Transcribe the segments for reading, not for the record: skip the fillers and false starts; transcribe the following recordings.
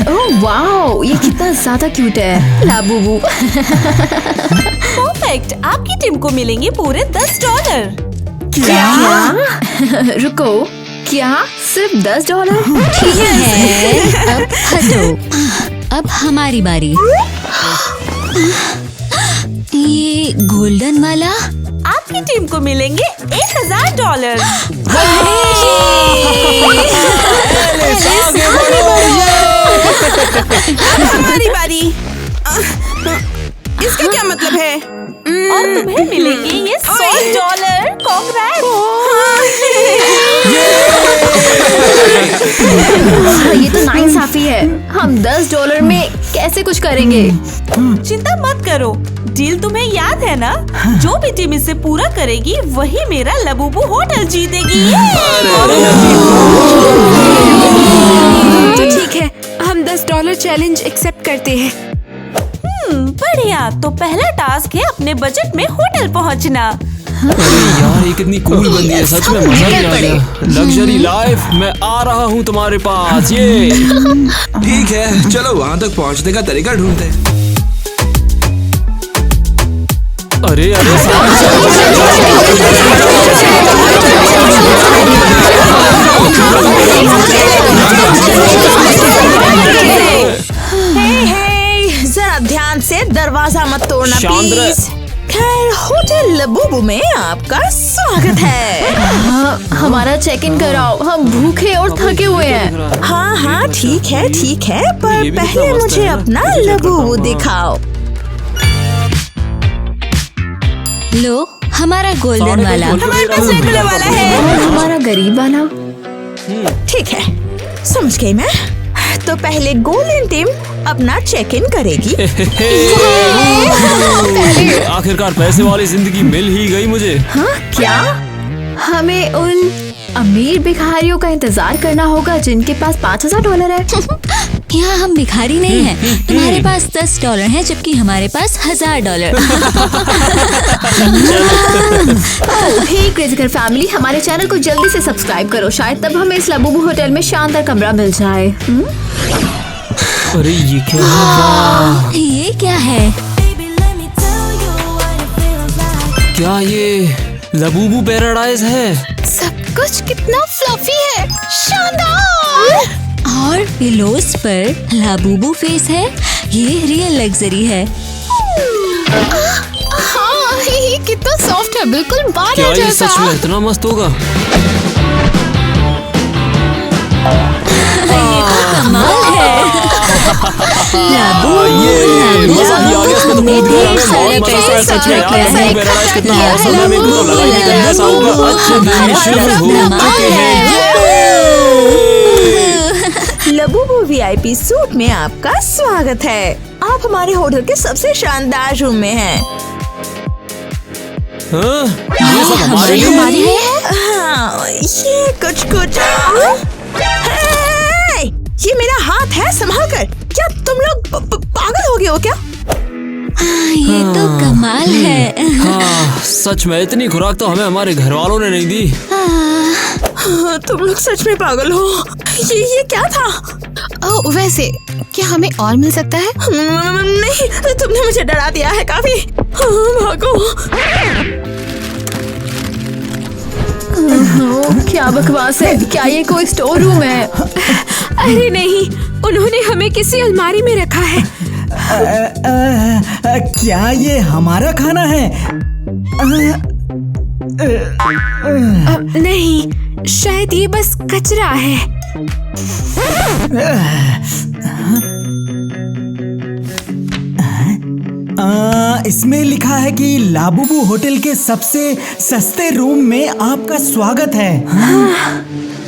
Oh wow, ये कितना ज्यादा क्यूट है लाबूबू। परफेक्ट, आपकी टीम को मिलेंगे पूरे $10। क्या? रुको, क्या सिर्फ $10? ठीक है, अब हटो। अब हमारी बारी। ये गोल्डन वाला? आपकी टीम को मिलेंगे $1000। हमारी बारी। इसका क्या मतलब है? और तुम्हें मिलेंगे ये $100। कांग्रेट्स। ये तो नाइंसाफी है। हम $10 में कैसे कुछ करेंगे? चिंता मत करो, डील तुम्हें याद है ना? जो भी टीम इसे पूरा करेगी वही मेरा लबूबू होटल जीतेगी। तो ठीक है, हम $10 चैलेंज एक्सेप्ट करते हैं। बढ़िया, तो पहला टास्क है अपने बजट में होटल पहुंचना। अरे यार, ये कितनी कूल बंदी है, सच में मजा ही आ गया। लग्जरी लाइफ, मैं आ रहा हूँ तुम्हारे पास। ये ठीक है, चलो वहाँ तक पहुँचने का तरीका ढूंढते हैं। अरे अरे जरा ध्यान से दरवाजा मत तोड़ना शांत रह। प्लीज। खैर, होटल लबूबू में आपका स्वागत है। हमारा चेक इन कराओ, हम भूखे और थके हुए हैं। हाँ ठीक है, पर ये भी पहले कितना मस्त मुझे है ना? अपना लबूबू दिखाओ। लो, हमारा गोल्डन वाला। हमारे पास रेगुलर वाला है। और हमारा गरीब वाला? ठीक है, समझ गई मैं। तो पहले गोल्डन टीम अपना चेक इन करेगी। आखिरकार पैसे वाली जिंदगी मिल ही गई मुझे। हाँ क्या? हमें उन अमीर भिखारियों का इंतजार करना होगा जिनके पास $5000 है। यहाँ हम भिखारी नहीं हैं। तुम्हारे पास $10 है, जबकि हमारे पास $1000। हे क्रेज़ी फैमिली, हमारे चैनल को जल्दी से सब्सक्राइब करो, शायद तब हमें इस लबूबू होटल में शानदार कमरा मिल जाए। अरे ये क्या है? ये क्या है? क्या ये लबूबू पैराडाइज है? सब कुछ कितना फ्लफी है, शानदार। और पिलोस पर लाबूबू फेस है। ये रियल लग्जरी है। हाँ, ये कितना सॉफ्ट है, बिल्कुल बाल क्या ये जैसा। सच में इतना मस्त होगा? ये तो कमाल है। ये मजा ही आ गया, इसमें तो कूद गया मैं। बहुत मजा आया सच में यार। लबूबू पैराडाइज कितना औसम है, मेरे को तो लगा ही नहीं था ऐसा होगा। अच्छे दिन शुरू हो चुके हैं। लबूबू VIP सूट में आपका स्वागत है। आप हमारे होटल के सबसे शानदार रूम में हैं। हाँ, ये सब हमारे लिए है? हाँ, ये कुछ हे! ये मेरा हाथ है, संभाल कर। क्या तुम लोग पागल हो गए हो क्या? ये तो कमाल है। हाँ, सच में इतनी खुराक तो हमें हमारे घर वालों ने नहीं दी। हाँ, तुम लोग सच में पागल हो। ये क्या था? ओह, वैसे क्या हमें और मिल सकता है? नहीं, तुमने मुझे डरा दिया है काफी। हाँ, भागो। ओह, क्या बकवास है। क्या ये कोई स्टोर रूम है? अरे नहीं, उन्होंने हमें किसी अलमारी में रखा है। क्या ये हमारा खाना है? नहीं, शायद ये बस कचरा है। इसमें लिखा है कि लाबूबू होटल के सबसे सस्ते रूम में आपका स्वागत है।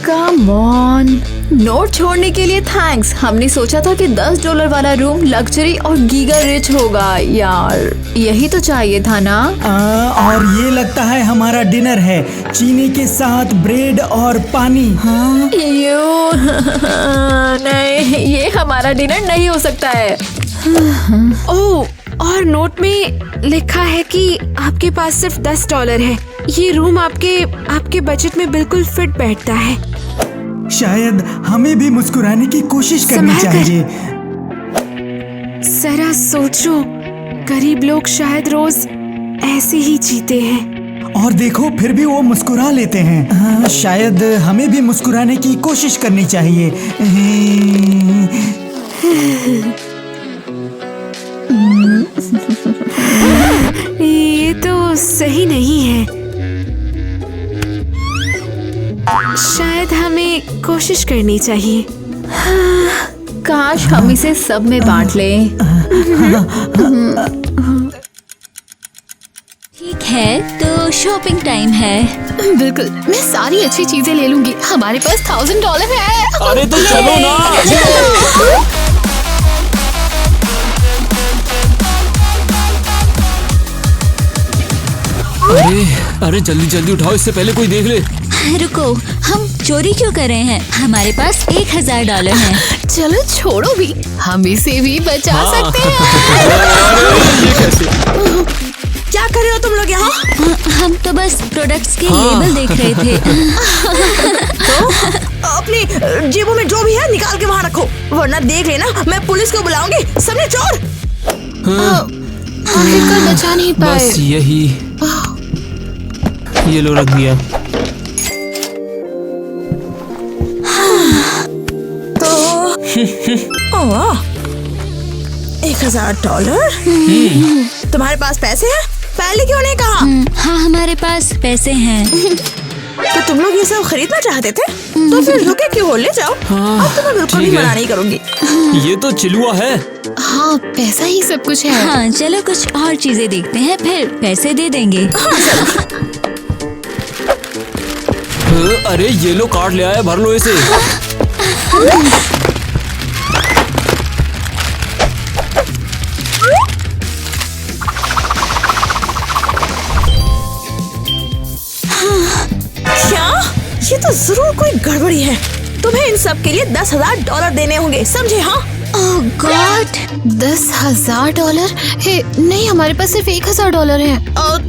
कम ऑन, नोट छोड़ने के लिए थैंक्स। हमने सोचा था कि $10 वाला रूम लग्जरी और गीगा रिच होगा। यार, यही तो चाहिए था ना। और ये लगता है हमारा डिनर है, चीनी के साथ ब्रेड और पानी। हाँ, नहीं, ये हमारा डिनर नहीं हो सकता है। ओह, और नोट में लिखा है कि आपके पास सिर्फ $10 है। ये रूम आपके बजट में बिल्कुल फिट बैठता है। शायद हमें भी मुस्कुराने की कोशिश करनी संभल कर। चाहिए। जरा सोचो, गरीब लोग शायद रोज ऐसे ही जीते हैं। और देखो फिर भी वो मुस्कुरा लेते हैं। हाँ, शायद हमें भी मुस्कुराने की कोशिश करनी चाहिए। ये तो सही नहीं है। शायद हमें कोशिश करनी चाहिए। काश हम इसे सब में बांट लें। ठीक है, तो शॉपिंग टाइम है। बिल्कुल, मैं सारी अच्छी चीजें ले लूंगी। हमारे पास $1000 है। अरे तो चलो ना। अरे जल्दी जल्दी उठाओ, इससे पहले कोई देख ले। रुको, हम चोरी क्यों कर रहे हैं? हमारे पास $1000 है। चलो छोड़ो भी, हम इसे भी बचा सकते हैं। ये कैसे? क्या कर रहे हो तुम लोग यहाँ? हम तो बस प्रोडक्ट्स के लेबल देख रहे थे। अपनी जेबों में जो भी है निकाल के वहाँ रखो, वरना देख लेना मैं पुलिस को बुलाऊंगी। सबने चोर। आखिरकार बचा नहीं पाए। बस यही, ये लो रख दिया। ओह, $1000? तुम्हारे पास पैसे हैं? पहले क्यों नहीं कहा? हाँ, हमारे पास पैसे हैं। तो तुम लोग ये सब खरीदना चाहते थे, तो फिर रुके क्यों हो? ले जाओ। अब तो मैं बिल्कुल भी ठीक है। मना नहीं करूंगी। ये तो चिलुआ है। हाँ, पैसा ही सब कुछ है। हाँ, चलो कुछ और चीजें देखते हैं, फिर पैसे दे देंगे। अरे ये लो कार्ड ले आया, भर लो इसे। क्या? ये तो जरूर कोई गड़बड़ी है। तुम्हें इन सब के लिए $10,000 देने होंगे, समझे? हाँ। ओह गॉड, $10,000 है? नहीं, हमारे पास सिर्फ $1,000 है।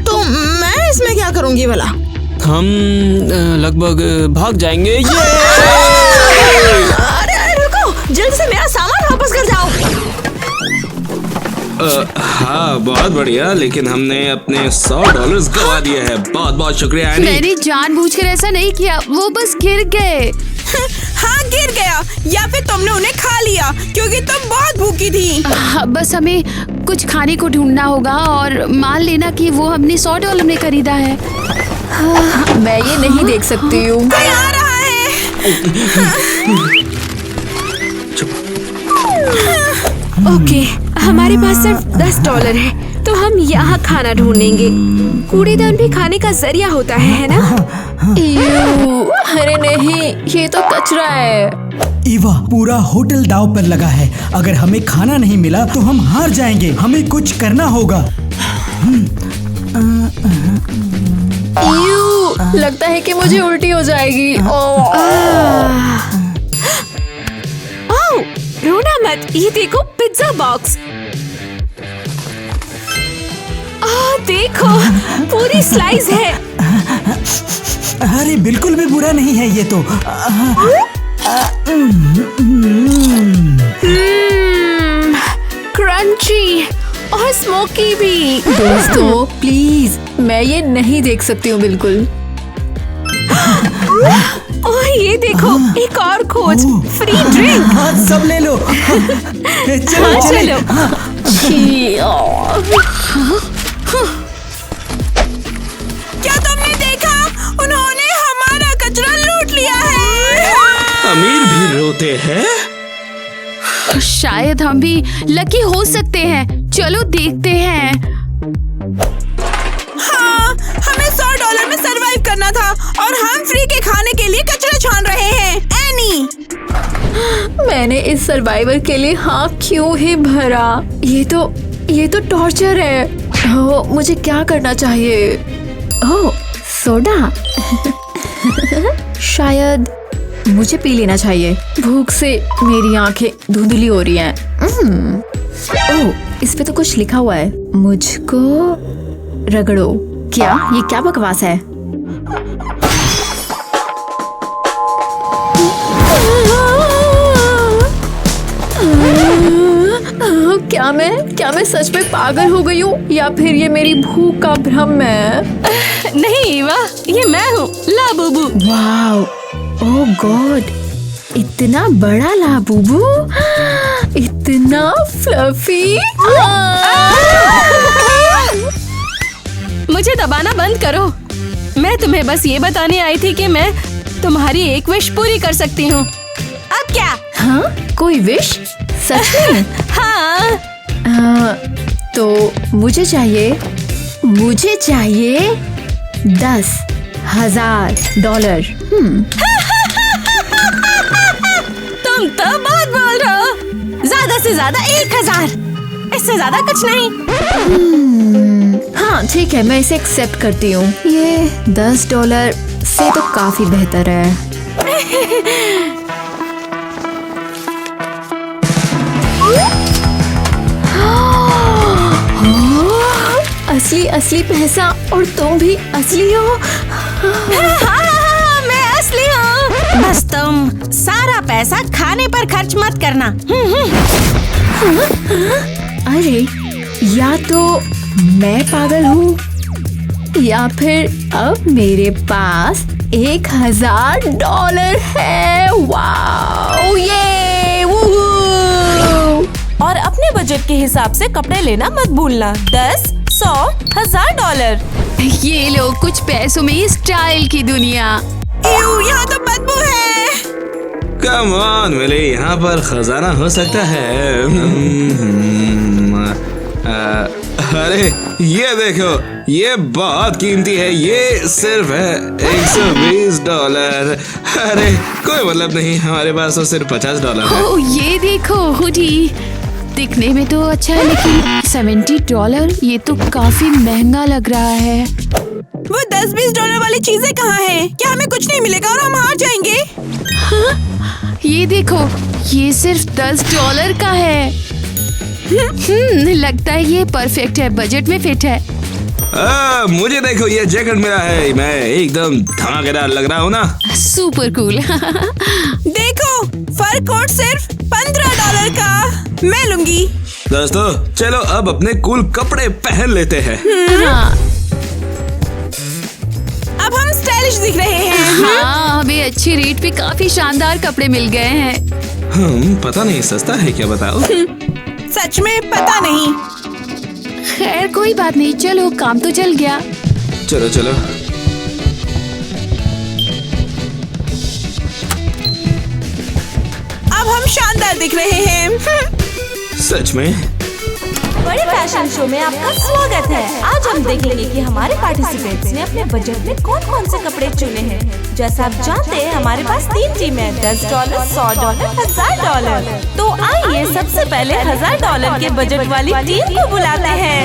तो मैं इसमें क्या करूंगी भला? हम लगभग भाग जाएंगे। ये अरे रुको, जल्दी से मेरा सामान वापस कर जाओ। हाँ बहुत बढ़िया, लेकिन हमने अपने $100 गवा दिए हैं। बहुत बहुत शुक्रिया एनी। मैंने जानबूझकर ऐसा नहीं किया, वो बस गिर गए। हाँ, गिर गया, या फिर तुमने उन्हें खा लिया क्योंकि तुम बहुत भूखी थी। हाँ, बस हमें कुछ खाने को ढूंढना होगा और मान लेना कि वो हमने $100 में खरीदा है। हाँ, मैं ये नहीं देख सकती हूँ। कोई आ रहा है। ओके, हमारे पास सिर्फ $10 है, तो हम यहाँ खाना ढूंढेंगे। कूड़ेदान भी खाने का जरिया होता है ना? यूं, अरे नहीं, ये तो कचरा है। ईवा, पूरा होटल दांव पर लगा है। अगर हमें खाना नहीं मिला तो हम हार जाएंगे। हमें कुछ करना होगा। यूं, लगता है कि मुझे उल्टी हो जाएगी। ओह, रोना मत, ये देखो पिज्जा बॉक्स। देखो, पूरी स्लाइस है। अरे बिल्कुल भी बुरा नहीं है ये तो। क्रंची और स्मोकी भी। दोस्तों प्लीज, मैं ये नहीं देख सकती हूँ बिल्कुल। ओह, ये देखो, एक और खोज, फ्री ड्रिंक। हाँ, सब ले लो। चलो हाँ, चले। चलो। क्या तुमने देखा? उन्होंने हमारा कचरा लूट लिया है। अमीर भी रोते हैं। शायद हम भी लकी हो सकते हैं। चलो देखते हैं। हाँ, हमें $100 में सरवाइव करना था और हम फ्री के खाने के लिए कचरा छान रहे हैं। एनी, मैंने इस सर्वाइवर के लिए हाँ क्यों ही भरा। ये तो टॉर्चर है। ओह, मुझे क्या करना चाहिए? ओह, सोडा। शायद मुझे पी लेना चाहिए। भूख से मेरी आंखें धुंधली हो रही हैं। ओह, इस पे तो कुछ लिखा हुआ है, मुझको रगड़ो। क्या ये क्या बकवास है? क्या मैं सच में पागल हो गई हूँ या फिर ये मेरी भूख का भ्रम है? नहीं ईवा, ये मैं हूँ लाबूबू। वाओ, ओह गॉड, इतना बड़ा लाबूबू, इतना फ्लफी। मुझे दबाना बंद करो। मैं तुम्हें बस ये बताने आई थी कि मैं तुम्हारी एक विश पूरी कर सकती हूँ। अब क्या? हाँ, कोई विश? सच में? हाँ। तो मुझे चाहिए $10,000। तुम तो बहुत बोल रहे हो। ज्यादा से ज्यादा 1,000, इससे ज्यादा कुछ नहीं। हाँ ठीक है, मैं इसे एक्सेप्ट करती हूँ। ये $10 से तो काफी बेहतर है। असली पैसा, और तुम भी असली हो। हाँ, मैं असली हूँ। बस तुम सारा पैसा खाने पर खर्च मत करना। अरे, या तो मैं पागल हूँ या फिर अब मेरे पास $1,000 है। वाओ, ये वूहू। और अपने बजट के हिसाब से कपड़े लेना मत भूलना। 10, 100, $1,000। ये लो कुछ पैसों में स्टाइल की दुनिया। यहाँ तो बदबू है। कम ऑन मिली, यहाँ पर खजाना हो सकता है। अरे ये देखो, ये बहुत कीमती है। ये सिर्फ है $120। अरे कोई मतलब नहीं, हमारे पास तो सिर्फ $50 है। ओह, ये देखो हुडी, दिखने में तो अच्छा है लेकिन $70 ये तो काफी महंगा लग रहा है। वो $10-20 वाली चीजें कहाँ हैं? क्या हमें कुछ नहीं मिलेगा और हम हार जाएंगे? हाँ? ये देखो, ये सिर्फ $10 का है। लगता है ये परफेक्ट है, बजट में फिट है। मुझे देखो, ये जैकेट मेरा है। मैं एकदम धमाकेदार लग रहा हूँ ना? Super cool. देखो, फर कोट सिर्फ $15 का। मैं लूंगी। दोस्तों चलो अब अपने कूल कपड़े पहन लेते हैं। हाँ। अब हम स्टाइलिश दिख रहे हैं। हाँ, हमें अच्छी रेट पे काफी शानदार कपड़े मिल गए हैं। पता नहीं सस्ता है क्या, बताओ। सच में पता नहीं। खैर कोई बात नहीं, चलो काम तो चल गया। चलो चलो। अब हम शानदार दिख रहे हैं। सच में? बड़े फैशन शो में आपका स्वागत है। आज हम देखेंगे कि हमारे पार्टिसिपेंट्स ने अपने बजट में कौन-कौन से कपड़े चुने हैं। जैसा आप जानते हैं, हमारे पास 3 टीम है, $10, $100, $1,000। तो आइए सबसे पहले $1,000 के बजट वाली टीम को बुलाते हैं।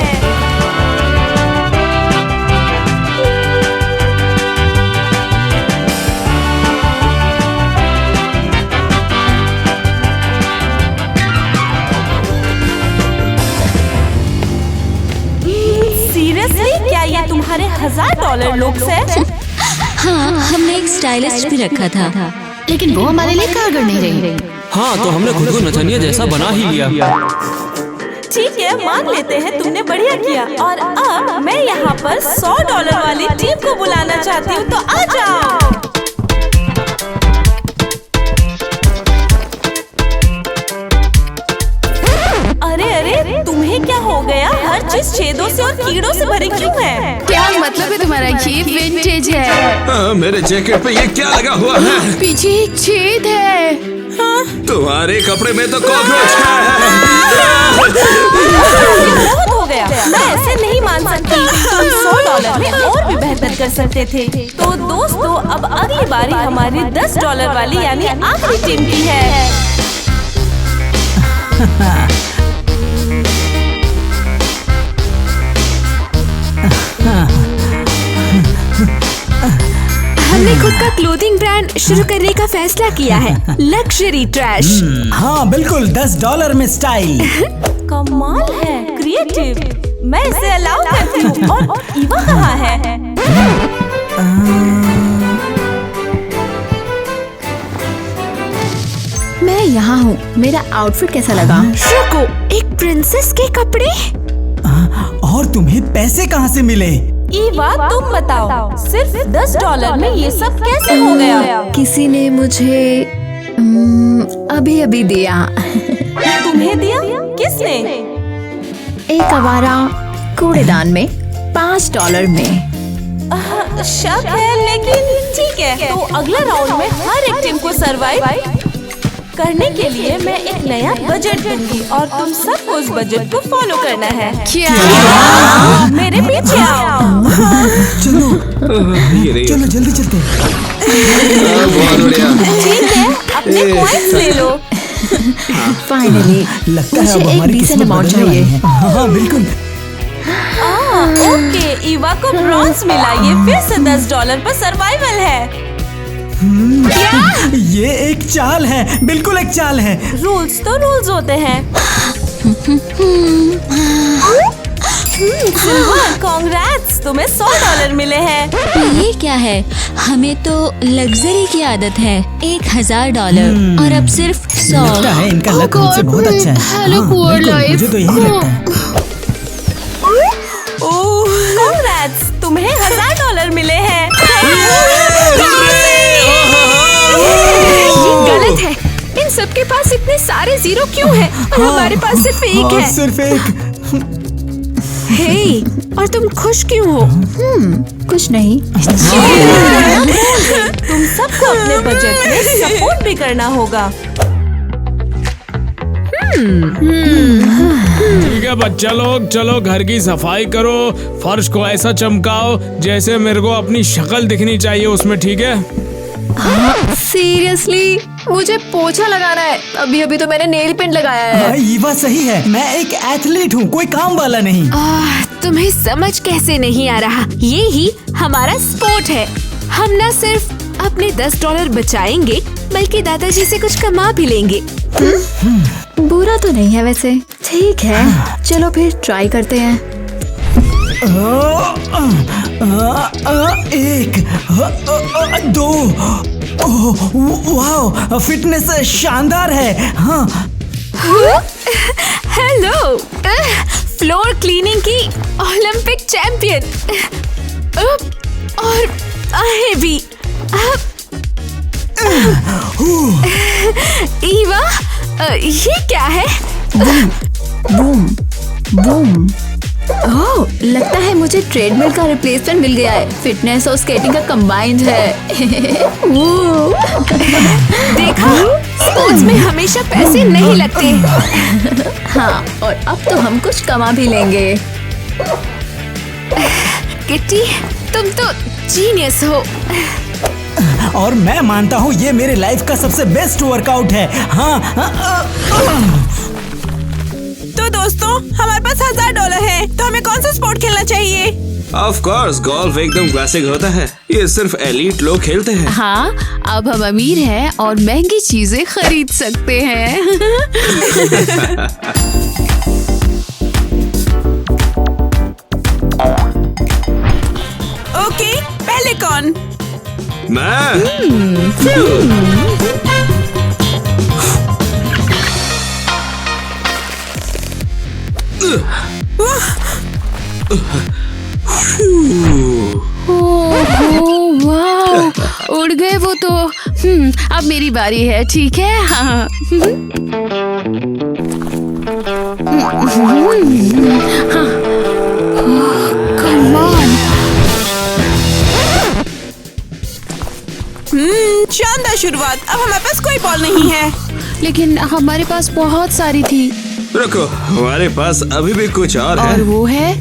सीरियसली, क्या ये तुम्हारे $1,000 लुक्स है? हाँ, हमने एक स्टाइलिस्ट भी रखा था, लेकिन वो हमारे लिए कारगर नहीं रही। हाँ, तो हमने खुद को नचनिया जैसा बना ही लिया। ठीक है, मान लेते हैं तुमने बढ़िया किया। और अब मैं यहाँ पर $100 वाली टीम को बुलाना चाहती हूँ, तो आ जाओ। अरे तुम्हें क्या हो गया? हर चीज छेदों से और कीड़ों से भरी क्यों है? क्या मतलब है तुम्हारा? ये विंटेज है। मेरे जैकेट पे ये क्या लगा हुआ है? पीछे एक छेद है। तुम्हारे कपड़े में तो कॉकरोच है। बहुत हो गया, मैं ऐसे नहीं मान सकती। तुम $100 में और भी बेहतर कर सकते थे। तो दोस्तों, अब अगली बारी हमारी $10 वाली यानी आखिरी टीम की है। हमने खुद का क्लोथिंग ब्रांड शुरू करने का फैसला किया है, लग्जरी ट्रैश। हाँ बिल्कुल, $10 में स्टाइल। कमाल है, क्रिएटिव। मैं इसे अलाउ करती हूँ। और ईवा कहाँ है? मैं यहाँ हूँ। मेरा आउटफिट कैसा लगा? रुको, एक प्रिंसेस के कपड़े? और तुम्हें पैसे कहाँ से मिले? ईवा तुम बताओ, सिर्फ $10 में ये सब कैसे हो गया? किसी ने मुझे अभी अभी दिया। तुम्हें दिया? किसने? एक आवारा कूड़ेदान में $5 में। शक है, लेकिन ठीक है। तो अगला राउंड में हर एक टीम को सरवाइव करने के लिए मैं एक नया बजट दूंगी और तुम सबको उस बजट को फॉलो करना है। क्या? मेरे पीछे आओ। चलो ये रही। चलो जल्दी चलते हैं। बहुत बढ़िया। ठीक है, अपने कॉइन्स ले लो। फाइनली लगता है मुझे अब एक हमारी decent किस्मत amount बदलने वाली चाहिए। है। हाँ बिल्कुल। ओके, ईवा को ब्रॉन्ज मिला। ये फिर से $10 पर सर्वाइवल है। ये एक चाल है, बिल्कुल एक चाल है। रूल्स तो रूल्स होते हैं। सिल्वर, कांग्रेट्स, तुम्हें $100 मिले हैं। ये क्या है? हमें तो लग्जरी की आदत है। $1000 और अब सिर्फ 100। लगता है इनका लक हमसे बहुत अच्छा है। Hello, हाँ, poor बिल्कुल, life. मुझे तो यही लगता है। कांग्रेट्स, तुम्हें $1000 मिले हैं। ये गलत है। इन सबके पास इतने सारे जीरो क्यों हैं? और हमारे पास सिर्फ एक हाँ, है। सिर्फ एक। हे, और तुम खुश क्यों हो? कुछ नहीं। तुम सबको अपने बजट में सपोर्ट भी करना होगा। ठीक है बच्चा लोग, चलो घर की सफाई करो, फर्श को ऐसा चमकाओ जैसे मेरे को अपनी शक्ल दिखनी चाहिए उसमें, ठीक है? सीरियसली मुझे पोछा लगाना है। अभी अभी तो मैंने नेल पेंट लगाया है। हाँ, ईवा सही है। मैं एक एथलीट हूँ, कोई काम वाला नहीं। तुम्हें समझ कैसे नहीं आ रहा? ये ही हमारा स्पोर्ट है। हम न सिर्फ अपने $10 बचाएंगे, बल्कि दादाजी से कुछ कमा भी लेंगे। बुरा तो नहीं है वैसे। ठीक है, चलो फिर ट्राई करते हैं। एक, दो, वाह, फिटनेस शानदार है। हाँ, हेलो, फ्लोर क्लीनिंग की ओलंपिक चैंपियन। और आहे भी। ईवा, ये क्या है? Boom boom. ओह, लगता है मुझे ट्रेडमिल का रिप्लेसमेंट मिल गया है। फिटनेस और स्केटिंग का कंबाइंड है। वो। देखा, स्पोर्ट्स में हमेशा पैसे नहीं लगते। हाँ, और अब तो हम कुछ कमा भी लेंगे। किट्टी, तुम तो जीनियस हो। और मैं मानता हूँ ये मेरे लाइफ का सबसे बेस्ट वर्कआउट है। हाँ, तो दोस्तों, हमारे पास $1000 है, तो हमें कौन सा स्पोर्ट खेलना चाहिए? ऑफ कोर्स गोल्फ एकदम क्लासिक होता है। ये सिर्फ एलीट लोग खेलते हैं। हाँ, अब हम अमीर हैं और महंगी चीजें खरीद सकते हैं। ओके, पहले कौन? मैं वाह, उड़ गए वो तो। अब मेरी बारी है, ठीक है? हाँ। Come on. शानदार शुरुआत। अब हमारे पास कोई बॉल नहीं है। लेकिन हमारे पास बहुत सारी थी। रुको, हमारे पास अभी भी कुछ और और है। वो है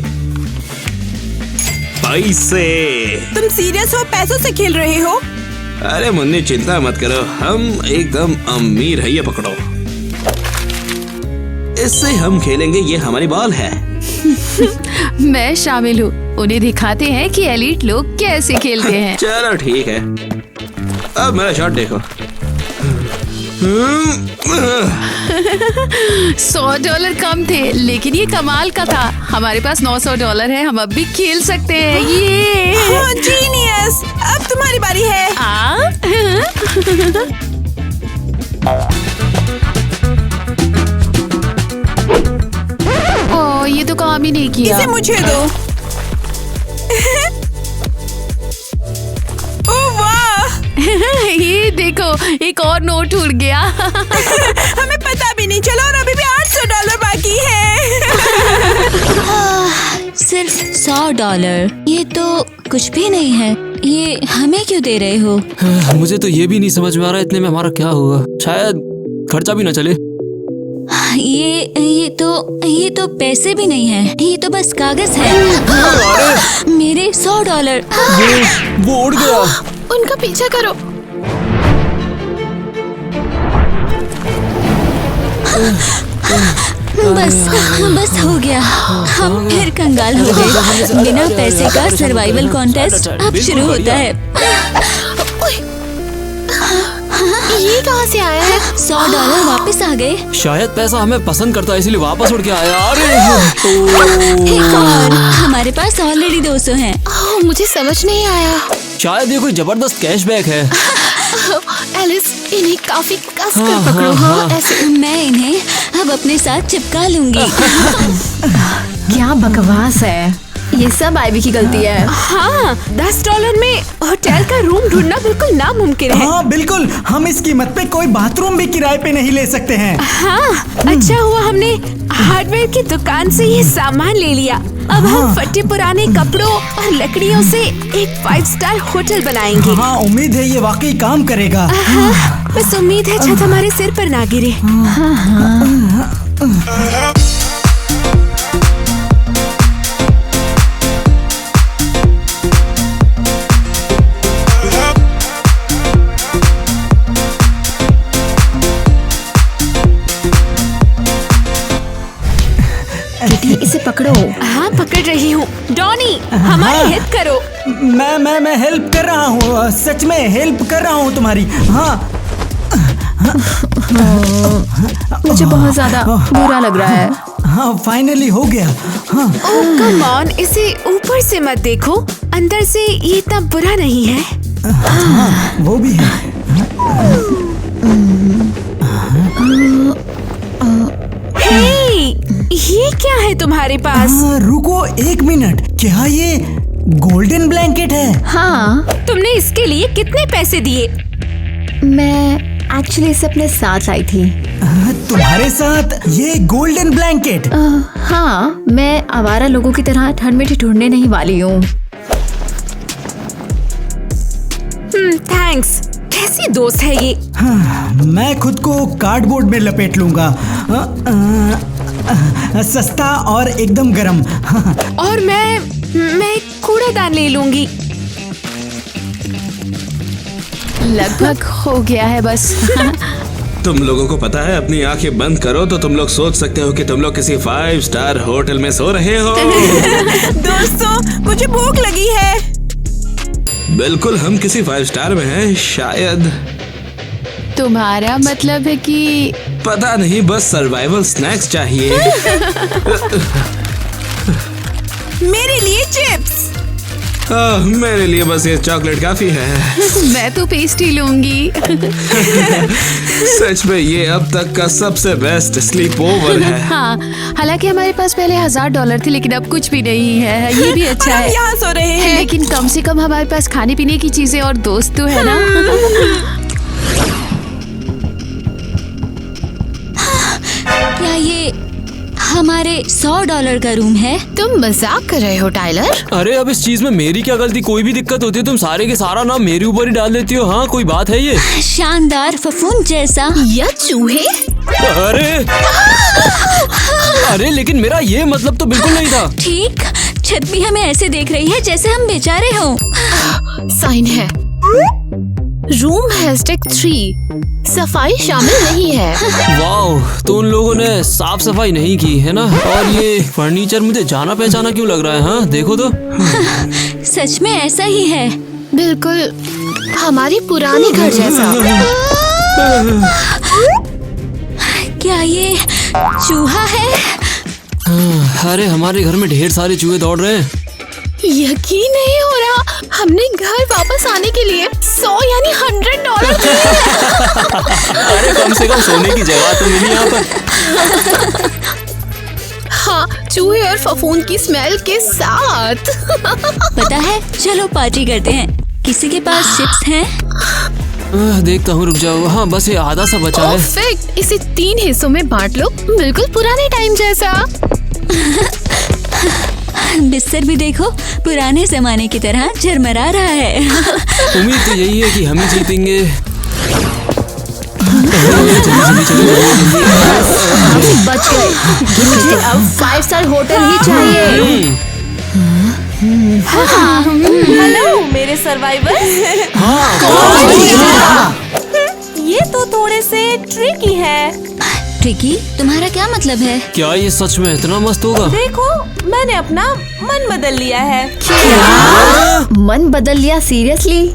पैसे। तुम सीरियस हो? पैसों से खेल रहे हो? अरे मुन्नी, चिंता मत करो, हम एकदम अमीर है। ये पकड़ो, इससे हम खेलेंगे। ये हमारी बॉल है। मैं शामिल हूँ। उन्हें दिखाते हैं कि एलीट लोग कैसे खेलते हैं। चलो ठीक है, अब मेरा शॉट देखो। $100 कम थे, लेकिन ये कमाल का था। हमारे पास $900 है, हम अब भी खेल सकते हैं। ये हाँ, जीनियस। अब तुम्हारी बारी है। काम ही नहीं किया। इसे मुझे दो। ओह वाह! ये देखो, एक और नोट उड़ गया। हमें पता भी नहीं चला और अभी भी $800 बाकी है। सिर्फ $100। ये तो कुछ भी नहीं है। ये हमें क्यों दे रहे हो? मुझे तो ये भी नहीं समझ में आ रहा इतने में हमारा क्या होगा। शायद खर्चा भी ना चले। ये तो पैसे भी नहीं है, ये तो बस कागज है। मेरे $100। वो उड़ गया। उनका पीछा करो। बस हो गया। हम फिर कंगाल हो गए। बिना पैसे का सर्वाइवल कॉन्टेस्ट अब शुरू होता है। ये कहाँ से आया है? $100 वापस आ गए। शायद पैसा हमें पसंद करता है इसलिए वापस उड़ के आया। अरे एक और। हमारे पास ऑलरेडी 200 हैं। मुझे समझ नहीं आया। शायद ये कोई जबरदस्त कैशबैक है। एलिस, इन्हें काफी कस कर पकड़ो। हाँ, ऐसे। मैं इन्हें अब अपने साथ चिपका लूंगी। क्या बकवास है, ये सब आईवी की गलती है। हाँ, $10 में होटल का रूम ढूंढना बिल्कुल नामुमकिन है। हाँ बिल्कुल, हम इस कीमत पे कोई बाथरूम भी किराए पे नहीं ले सकते हैं। हाँ, अच्छा हुआ हमने हार्डवेयर की दुकान से ये सामान ले लिया। अब हम फटे पुराने कपड़ों और लकड़ियों से एक 5 स्टार होटल बनाएंगे। हाँ, उम्मीद है ये वाकई काम करेगा। हाँ, बस उम्मीद है छत हमारे सिर पर ना गिरे। किटी, इसे पकड़ो। हाँ, पकड़ रही हूँ। डॉनी, हमारी हेल्प करो। मैं हेल्प कर रहा हूँ, सच में हेल्प कर रहा हूँ तुम्हारी। हाँ मुझे बहुत ज्यादा बुरा लग रहा है। हाँ, फाइनली हो गया। हाँ। ओह कम ऑन, इसे ऊपर से मत देखो, अंदर से ये इतना बुरा नहीं है। हाँ, वो भी है। हे, ये क्या है तुम्हारे पास? हाँ, रुको 1 मिनट, क्या ये गोल्डन ब्लैंकेट है? हाँ, तुमने इसके लिए कितने पैसे दिए? मैं एक्चुअली इसे अपने साथ लाई थी। तुम्हारे साथ ये गोल्डन ब्लैंकेट? हाँ, मैं आवारा लोगों की तरह ठंड में ढूंढने नहीं वाली हूँ। थैंक्स। कैसी दोस्त है ये? हाँ, मैं खुद को कार्डबोर्ड में लपेट लूंगा। सस्ता और एकदम गरम। और मैं कूड़ादान ले लूंगी। लगभग हो गया है बस। तुम लोगों को पता है, अपनी आंखें बंद करो तो तुम लोग सोच सकते हो कि तुम लोग किसी 5 स्टार होटल में सो रहे हो। दोस्तों, मुझे भूख लगी है। बिल्कुल, हम किसी 5 स्टार में हैं। शायद तुम्हारा मतलब है कि पता नहीं, बस सर्वाइवल स्नैक्स चाहिए। मेरे लिए चिप्स। मेरे लिए बस ये चॉकलेट काफी है। मैं तो पेस्ट्री लूंगी। सच में ये अब तक का सबसे बेस्ट स्लीप ओवर है। हाँ, हालांकि हमारे पास पहले $1000 थे, लेकिन अब कुछ भी नहीं है। ये भी अच्छा हम है। यहाँ सो रहे हैं। लेकिन कम से कम हमारे पास खाने पीने की चीजें और दोस्त तो है ना। क्या ये हमारे $100 का रूम है? तुम मजाक कर रहे हो टाइलर? अरे अब इस चीज में मेरी क्या गलती? कोई भी दिक्कत होती है तुम सारे के सारा नाम मेरे ऊपर ही डाल देती हो। हाँ, कोई बात है ये? शानदार फफूंद जैसा। या चूहे? अरे लेकिन मेरा ये मतलब तो बिल्कुल नहीं था। ठीक, छत भी हमें ऐसे देख रही है जैसे हम बेचारे हों। साइन है। रूम हैशटैग 3 सफाई शामिल नहीं है। वाह, तो उन लोगों ने साफ सफाई नहीं की है ना। और ये फर्नीचर मुझे जाना पहचाना क्यों लग रहा है? हाँ देखो तो। सच में ऐसा ही है, बिल्कुल हमारी पुरानी घर जैसा। क्या ये चूहा है? अरे हमारे घर में ढेर सारे चूहे दौड़ रहे हैं। यकीन नहीं हो रहा, हमने घर वापस आने के लिए 100 यानी $100 दिए। अरे कम से कम सोने की जगह तो मिली यहाँ पर। हाँ, चूहे और फफूंद की स्मेल के साथ। पता है, चलो पार्टी करते हैं। किसी के पास चिप्स हैं? देखता हूँ, रुक जाओ। हाँ, बस ये आधा सा बचा है। परफेक्ट, इसे 3 हिस्सों में बांट लो, बिल्कुल पुराने टाइम जैसा। बिस्तर भी देखो, पुराने जमाने की तरह झरमरा रहा है। उम्मीद तो यही है कि हम ही जीतेंगे। हम बच गए। मुझे अब 5 स्टार होटल ही चाहिए। हेलो मेरे सर्वाइवर। ये तो थोड़े से ट्रिकी है। ट्रिकी? तुम्हारा क्या मतलब है? क्या ये सच में इतना मस्त होगा? देखो, मैंने अपना मन बदल लिया है। मन बदल लिया? सीरियसली?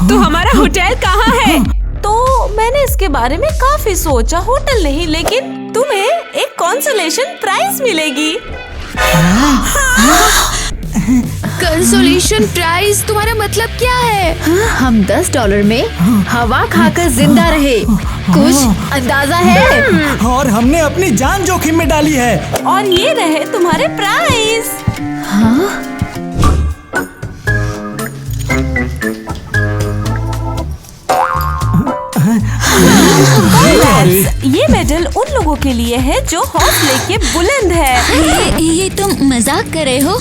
तो हमारा होटल कहाँ है? तो मैंने इसके बारे में काफी सोचा। होटल नहीं, लेकिन तुम्हें एक कंसोलेशन प्राइज मिलेगी। Consolation prize? तुम्हारा मतलब क्या है? हम $10 में हवा खाकर जिंदा रहे। कुछ अंदाजा है? और हमने अपनी जान जोखिम में डाली है। और ये रहे तुम्हारे प्राइज। ये मेडल उन लोगों के लिए है जो हौसले के बुलंद है। ये तुम मजाक कर रहे हो?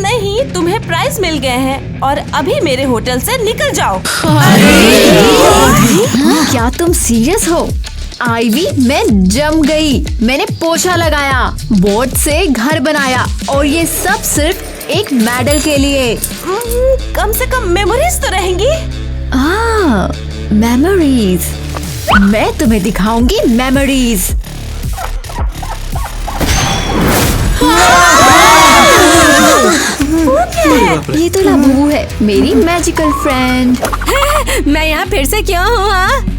नहीं, तुम्हें प्राइज मिल गए हैं और अभी मेरे होटल से निकल जाओ। क्या तुम सीरियस हो? आईवी, मैं जम गई। मैंने पोछा लगाया, बोर्ड से घर बनाया, और ये सब सिर्फ एक मेडल के लिए। कम से कम मेमोरीज तो रहेंगी। मेमोरीज। मैं तुम्हें दिखाऊंगी मेमोरीज। ये तो लाबूबू है, मेरी मैजिकल फ्रेंड। मैं यहाँ फिर से क्यों हूँ?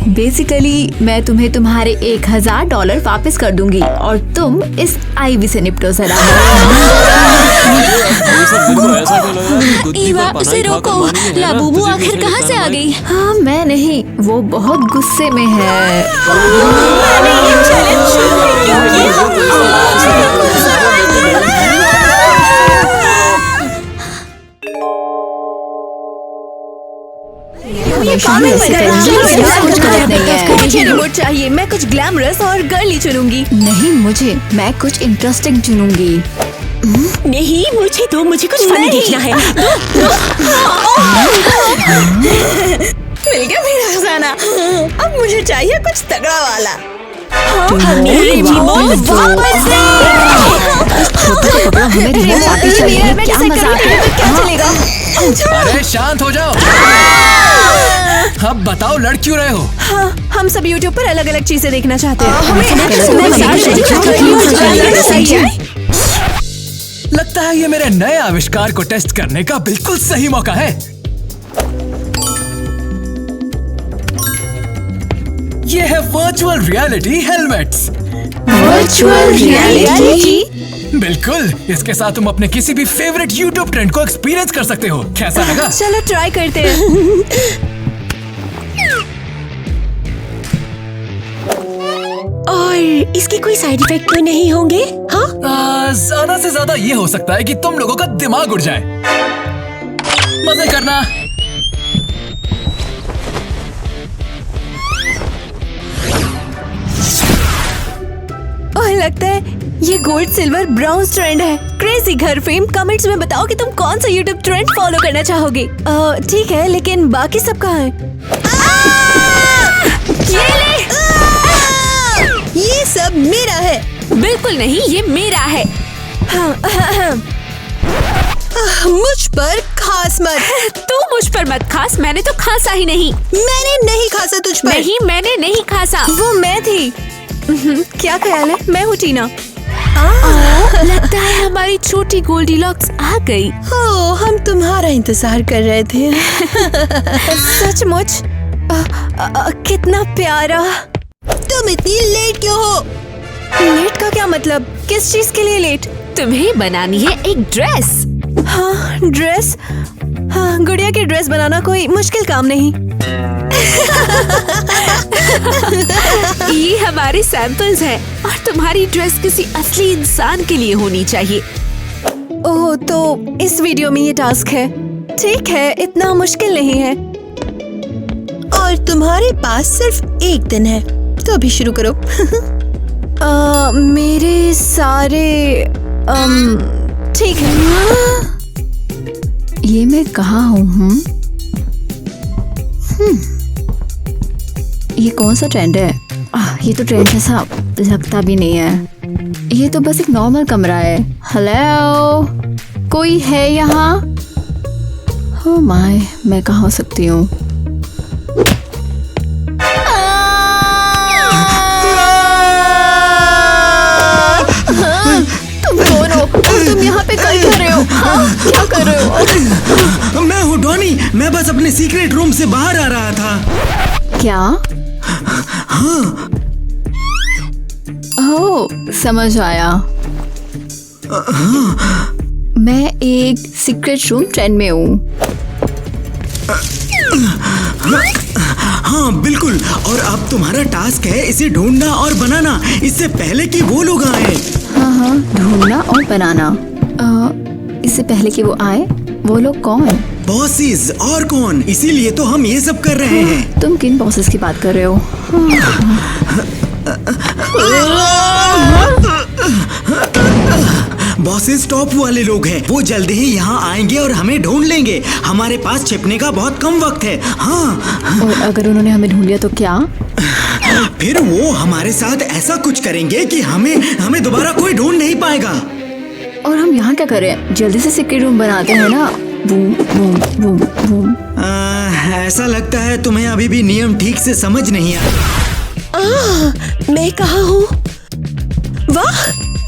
बेसिकली मैं तुम्हें तुम्हारे $1000 वापस कर दूंगी और तुम इस आईवी से निपटो जरा। ईवा, उसे रोको। लाबूबू आखिर कहाँ से आ गई? हाँ, मैं नहीं, वो बहुत गुस्से में है। मुझे रिमोट चाहिए। मैं कुछ ग्लैमरस और गर्ली चुनूंगी। नहीं, मैं कुछ इंटरेस्टिंग चुनूंगी। नहीं, मुझे कुछ फनी देखना है। मिल गया मेरा खजाना। अब मुझे चाहिए कुछ तगड़ा वाला। अरे शांत हो जाओ। अब बताओ, लड़ क्यों रहे हो? हम सब YouTube पर अलग अलग चीजें देखना चाहते हैं। लगता है ये मेरे नए आविष्कार को टेस्ट करने का बिल्कुल सही मौका है। ये है virtual reality helmets. Virtual reality? बिल्कुल, इसके साथ तुम अपने किसी भी फेवरेट YouTube ट्रेंड को एक्सपीरियंस कर सकते हो। कैसा लगा? चलो ट्राई करते हैं। और इसके कोई साइड इफेक्ट तो नहीं होंगे? हाँ? ज्यादा से ज्यादा ये हो सकता है कि तुम लोगों का दिमाग उड़ जाए। मजे करना। ओह, लगता है ये गोल्ड, सिल्वर, ब्राउन ट्रेंड है। क्रेजी घर फेम। कमेंट्स में बताओ कि तुम कौन सा YouTube ट्रेंड फॉलो करना चाहोगे। ठीक है, लेकिन बाकी सब कहाँ है? ये सब मेरा है। बिल्कुल नहीं, ये मेरा है। मुझ पर खास मत। तू मुझ पर मत खास। मैंने तो खासा ही नहीं। मैंने नहीं खासा तुझ पर। नहीं, मैंने नहीं खासा। वो मैं थी। क्या ख्याल है? मैं हूँ टीना। लगता है हमारी छोटी गोल्डीलॉक्स आ गई। हम तुम्हारा इंतजार कर रहे थे। सचमुच? कितना प्यारा। तुम इतनी लेट क्यों हो? लेट का क्या मतलब? किस चीज के लिए लेट? तुम्हें बनानी है एक ड्रेस। हाँ, ड्रेस? हाँ, गुड़िया की ड्रेस बनाना कोई मुश्किल काम नहीं। ये हमारे सैंपल्स हैं और तुम्हारी ड्रेस किसी असली इंसान के लिए होनी चाहिए। ओह, तो इस वीडियो में ये टास्क है। ठीक है, इतना मुश्किल नहीं है। और तुम्हारे पास सिर्फ एक दिन है, तो अभी शुरू करो। मेरे सारे ठीक है। ये मैं कहाँ हूँ? ये कौन सा ट्रेंड है? ये तो ट्रेंड जैसा लगता भी नहीं है। ये तो बस एक नॉर्मल कमरा है। हेलो, कोई है यहाँ? ओह माय, मैं कहाँ हो सकती हूँ? तुम कौन हो? तुम यहाँ पे क्या कर रहे हो? क्या कर रहे हो? मैं हूँ डॉनी। मैं बस अपने सीक्रेट रूम से बाहर आ रहा था। क्या? हाँ। ओह, समझ आया। मैं एक सीक्रेट रूम ट्रेंड में हूँ। हाँ बिल्कुल, और अब तुम्हारा टास्क है इसे ढूंढना और बनाना इससे पहले कि वो लोग आए। हाँ, ढूंढना और बनाना। इससे पहले कि वो आए, वो लोग कौन? बॉसेस, और कौन? इसीलिए तो हम ये सब कर रहे हैं। तुम किन बॉसेस की बात कर रहे हो? बॉसेस टॉप वाले लोग हैं। वो जल्दी ही यहाँ आएंगे और हमें ढूंढ लेंगे। हमारे पास छिपने का बहुत कम वक्त है। हाँ। और अगर उन्होंने हमें ढूंढ लिया तो क्या? फिर वो हमारे साथ ऐसा कुछ करेंगे कि हमें दोबारा कोई ढूंढ नहीं पाएगा। और हम यहाँ क्या करें? जल्दी से सीक्रेट रूम बनाते हैं ना। Boom boom boom boom. ऐसा लगता है तुम्हें अभी भी नियम ठीक से समझ नहीं आया। मैं कहाँ हूँ? वाह,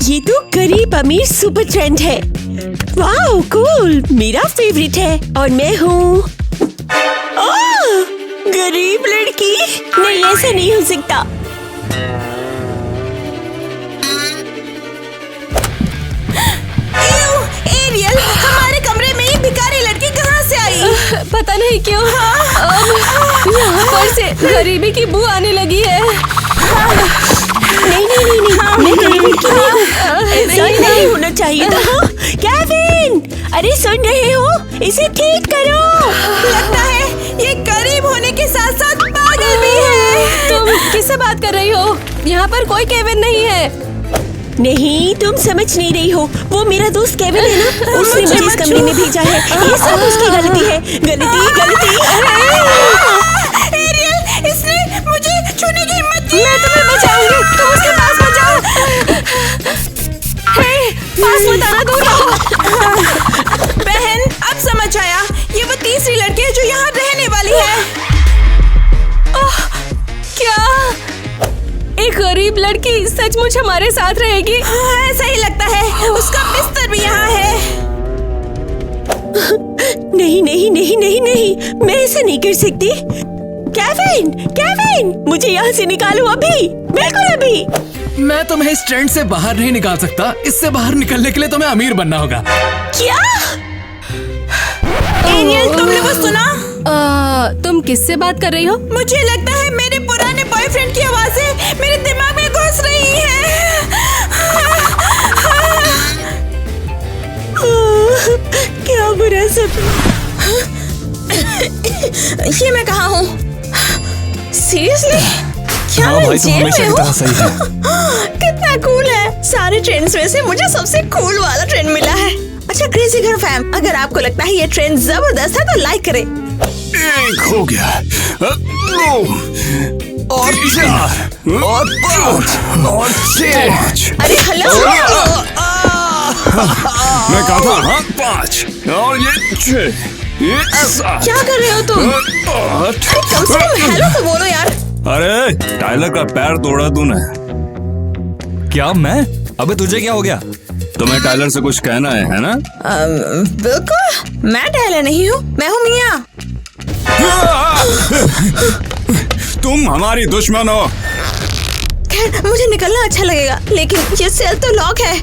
ये तो गरीब अमीर सुपर ट्रेंड है। वाह कूल, मेरा फेवरेट है। और मैं हूँ गरीब लड़की। नहीं, ऐसा नहीं हो सकता। एरियल, हमारे कमरे में ये भिखारी लड़की कहाँ से आई? पता नहीं क्यों यहाँ पर से गरीबी की बू आने लगी है। नहीं, मैं गरीब लड़की नहीं हूँ। ऐसा नहीं होना चाहिए था। केविन, अरे सुन रहे हो? इसे ठीक करो। लगता है ये गरीब होने के साथ साथ पागल भी है। तुम किससे बात कर रही हो? यहाँ पर कोई केविन नहीं है। नहीं, तुम समझ नहीं रही हो। वो मेरा दोस्त केविन है ना, उसने मुझे इस कमरे में भेजा है। ये सब उसकी गलती है। गलती। एरियल, इसने मुझे छूने की हिम्मत की। मैं तुम्हें बचाऊंगी, तुम उसके पास मत जाओ। पास मत आना, दूर रहो। बहन, अब समझ आया, ये वो तीसरी लड़की है जो यहाँ रहने वाली है। क्या एक गरीब लड़की सचमुच हमारे साथ रहेगी? हाँ, ऐसा ही लगता है। उसका बिस्तर भी यहाँ है। नहीं, मैं ऐसा नहीं कर सकती। केविन, मुझे यहाँ से निकालो अभी, बिल्कुल अभी। मैं तुम्हें इस ट्रेंड से बाहर नहीं निकाल सकता। इससे बाहर निकलने के लिए तुम्हें अमीर बनना होगा। क्या? एरियल, तुमने वो सुना? तुम किससे बात कर रही हो? मुझे लगता है मेरे पुराने बॉयफ्रेंड की आवाजें मेरे दिमाग में घुस रही हैं। क्या बुरा सपना। ये मैं कहाँ हूँ? सीरियसली? क्या हाँ मैं भाई, तुम जेल हमेशा में की हूँ? तरह सही है। कितना कूल है। सारे ट्रेंड्स में से मुझे सबसे कूल वाला ट्रेंड मिला है। अच्छा क्रेजी घर फैम, अगर आपको लगता है ये ट्रेंड जबरदस्त है तो लाइक करें। एक हो गया, और 4 और 5 और 6। अरे हेलो। मैं कहा था, हाँ 5 और ये 6, ये 7। क्या कर रहे हो तुम? 8। कम से कम हेलो तो बोलो यार। अरे टाइलर का पैर तोड़ा तूने। क्या मैं? अबे तुझे क्या हो गया? तुम्हें टाइलर से कुछ कहना है ना? बिल्कुल, मैं टाइलर नहीं हूँ, मैं हूँ मियाँ। तुम हमारी दुश्मन हो। खैर, मुझे निकलना अच्छा लगेगा, लेकिन ये सेल तो लॉक है।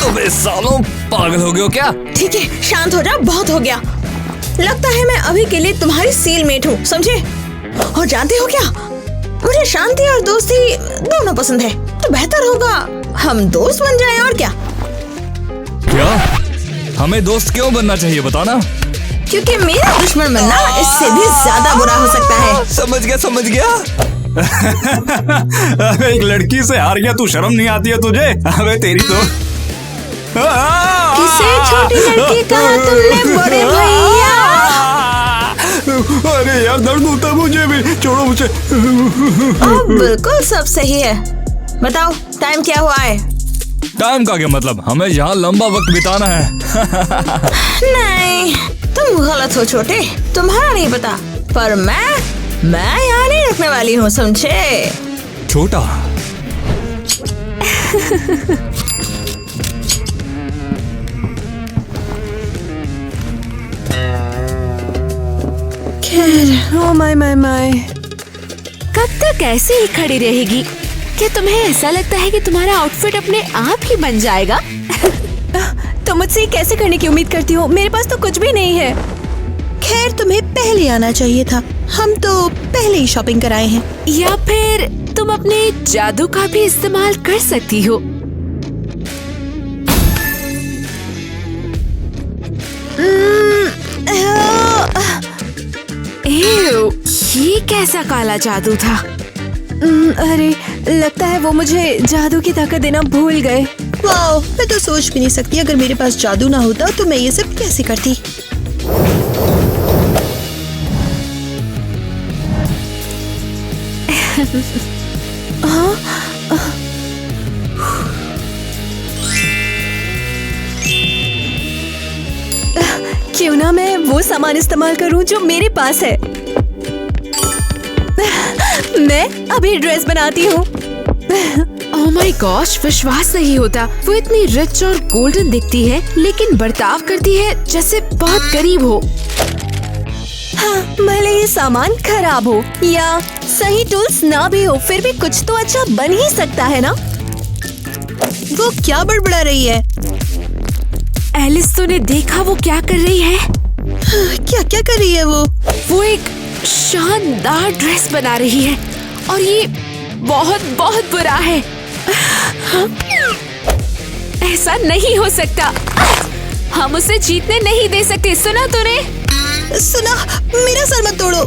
अबे अरे सालों, पागल हो गए हो क्या? ठीक है, शांत हो जा, बहुत हो गया। लगता है मैं अभी के लिए तुम्हारी सीलमेट हूँ, समझे? और जानते हो क्या, मुझे शांति और दोस्ती दोनों पसंद है, तो बेहतर होगा हम दोस्त बन जाएं, और क्या? क्या? हमें दोस्त क्यों बनना चाहिए, बताना। क्योंकि मेरा दुश्मन बनना इससे भी ज्यादा बुरा हो सकता है। समझ गया। अबे एक लड़की से हार गया, तू शर्म नहीं आती है तुझे? अबे तेरी तो किसे छोटी लड़की कहा तुमने बड़े भैया? अरे यार दर्द होता है मुझे भी, छोड़ो मुझे। बिल्कुल सब सही है। बताओ टाइम क्या हुआ है? टाइम का क्या मतलब, हमें यहाँ लंबा वक्त बिताना है। नहीं, तुम गलत हो छोटे, तुम्हारा नहीं पता, पर मैं यहाँ नहीं रखने वाली हूँ, समझे? छोटा। खैर, ओ माय। कब तक ऐसे ही खड़ी रहेगी? क्या तुम्हें ऐसा लगता है कि तुम्हारा आउटफिट अपने आप ही बन जाएगा? तो मुझसे कैसे करने की उम्मीद करती हो? मेरे पास तो कुछ भी नहीं है। खैर, तुम्हें पहले आना चाहिए था, हम तो पहले ही शॉपिंग कराए हैं। या फिर तुम अपने जादू का भी इस्तेमाल कर सकती हो। ये कैसा काला जादू था? अरे लगता है वो मुझे जादू की ताकत देना भूल गए। वाओ, मैं तो सोच भी नहीं सकती, अगर मेरे पास जादू ना होता तो मैं ये सब कैसे करती। क्यों ना मैं वो सामान इस्तेमाल करूं जो मेरे पास है। मैं अभी ड्रेस बनाती हूँ। ओह माय गॉश, विश्वास नहीं होता। वो इतनी रिच और गोल्डन दिखती है, लेकिन बर्ताव करती है जैसे बहुत गरीब हो। हाँ, भले ये सामान खराब हो या सही टूल्स ना भी हो, फिर भी कुछ तो अच्छा बन ही सकता है ना? वो क्या बड़बड़ा रही है? एलिस, तूने देखा वो क्या कर रही है? क्या कर रही है वो एक शानदार ड्रेस बना रही है और ये बहुत बहुत बुरा है। ऐसा नहीं हो सकता, हम उसे जीतने नहीं दे सकते। सुना तूने? सुना, मेरा सर मत तोड़ो।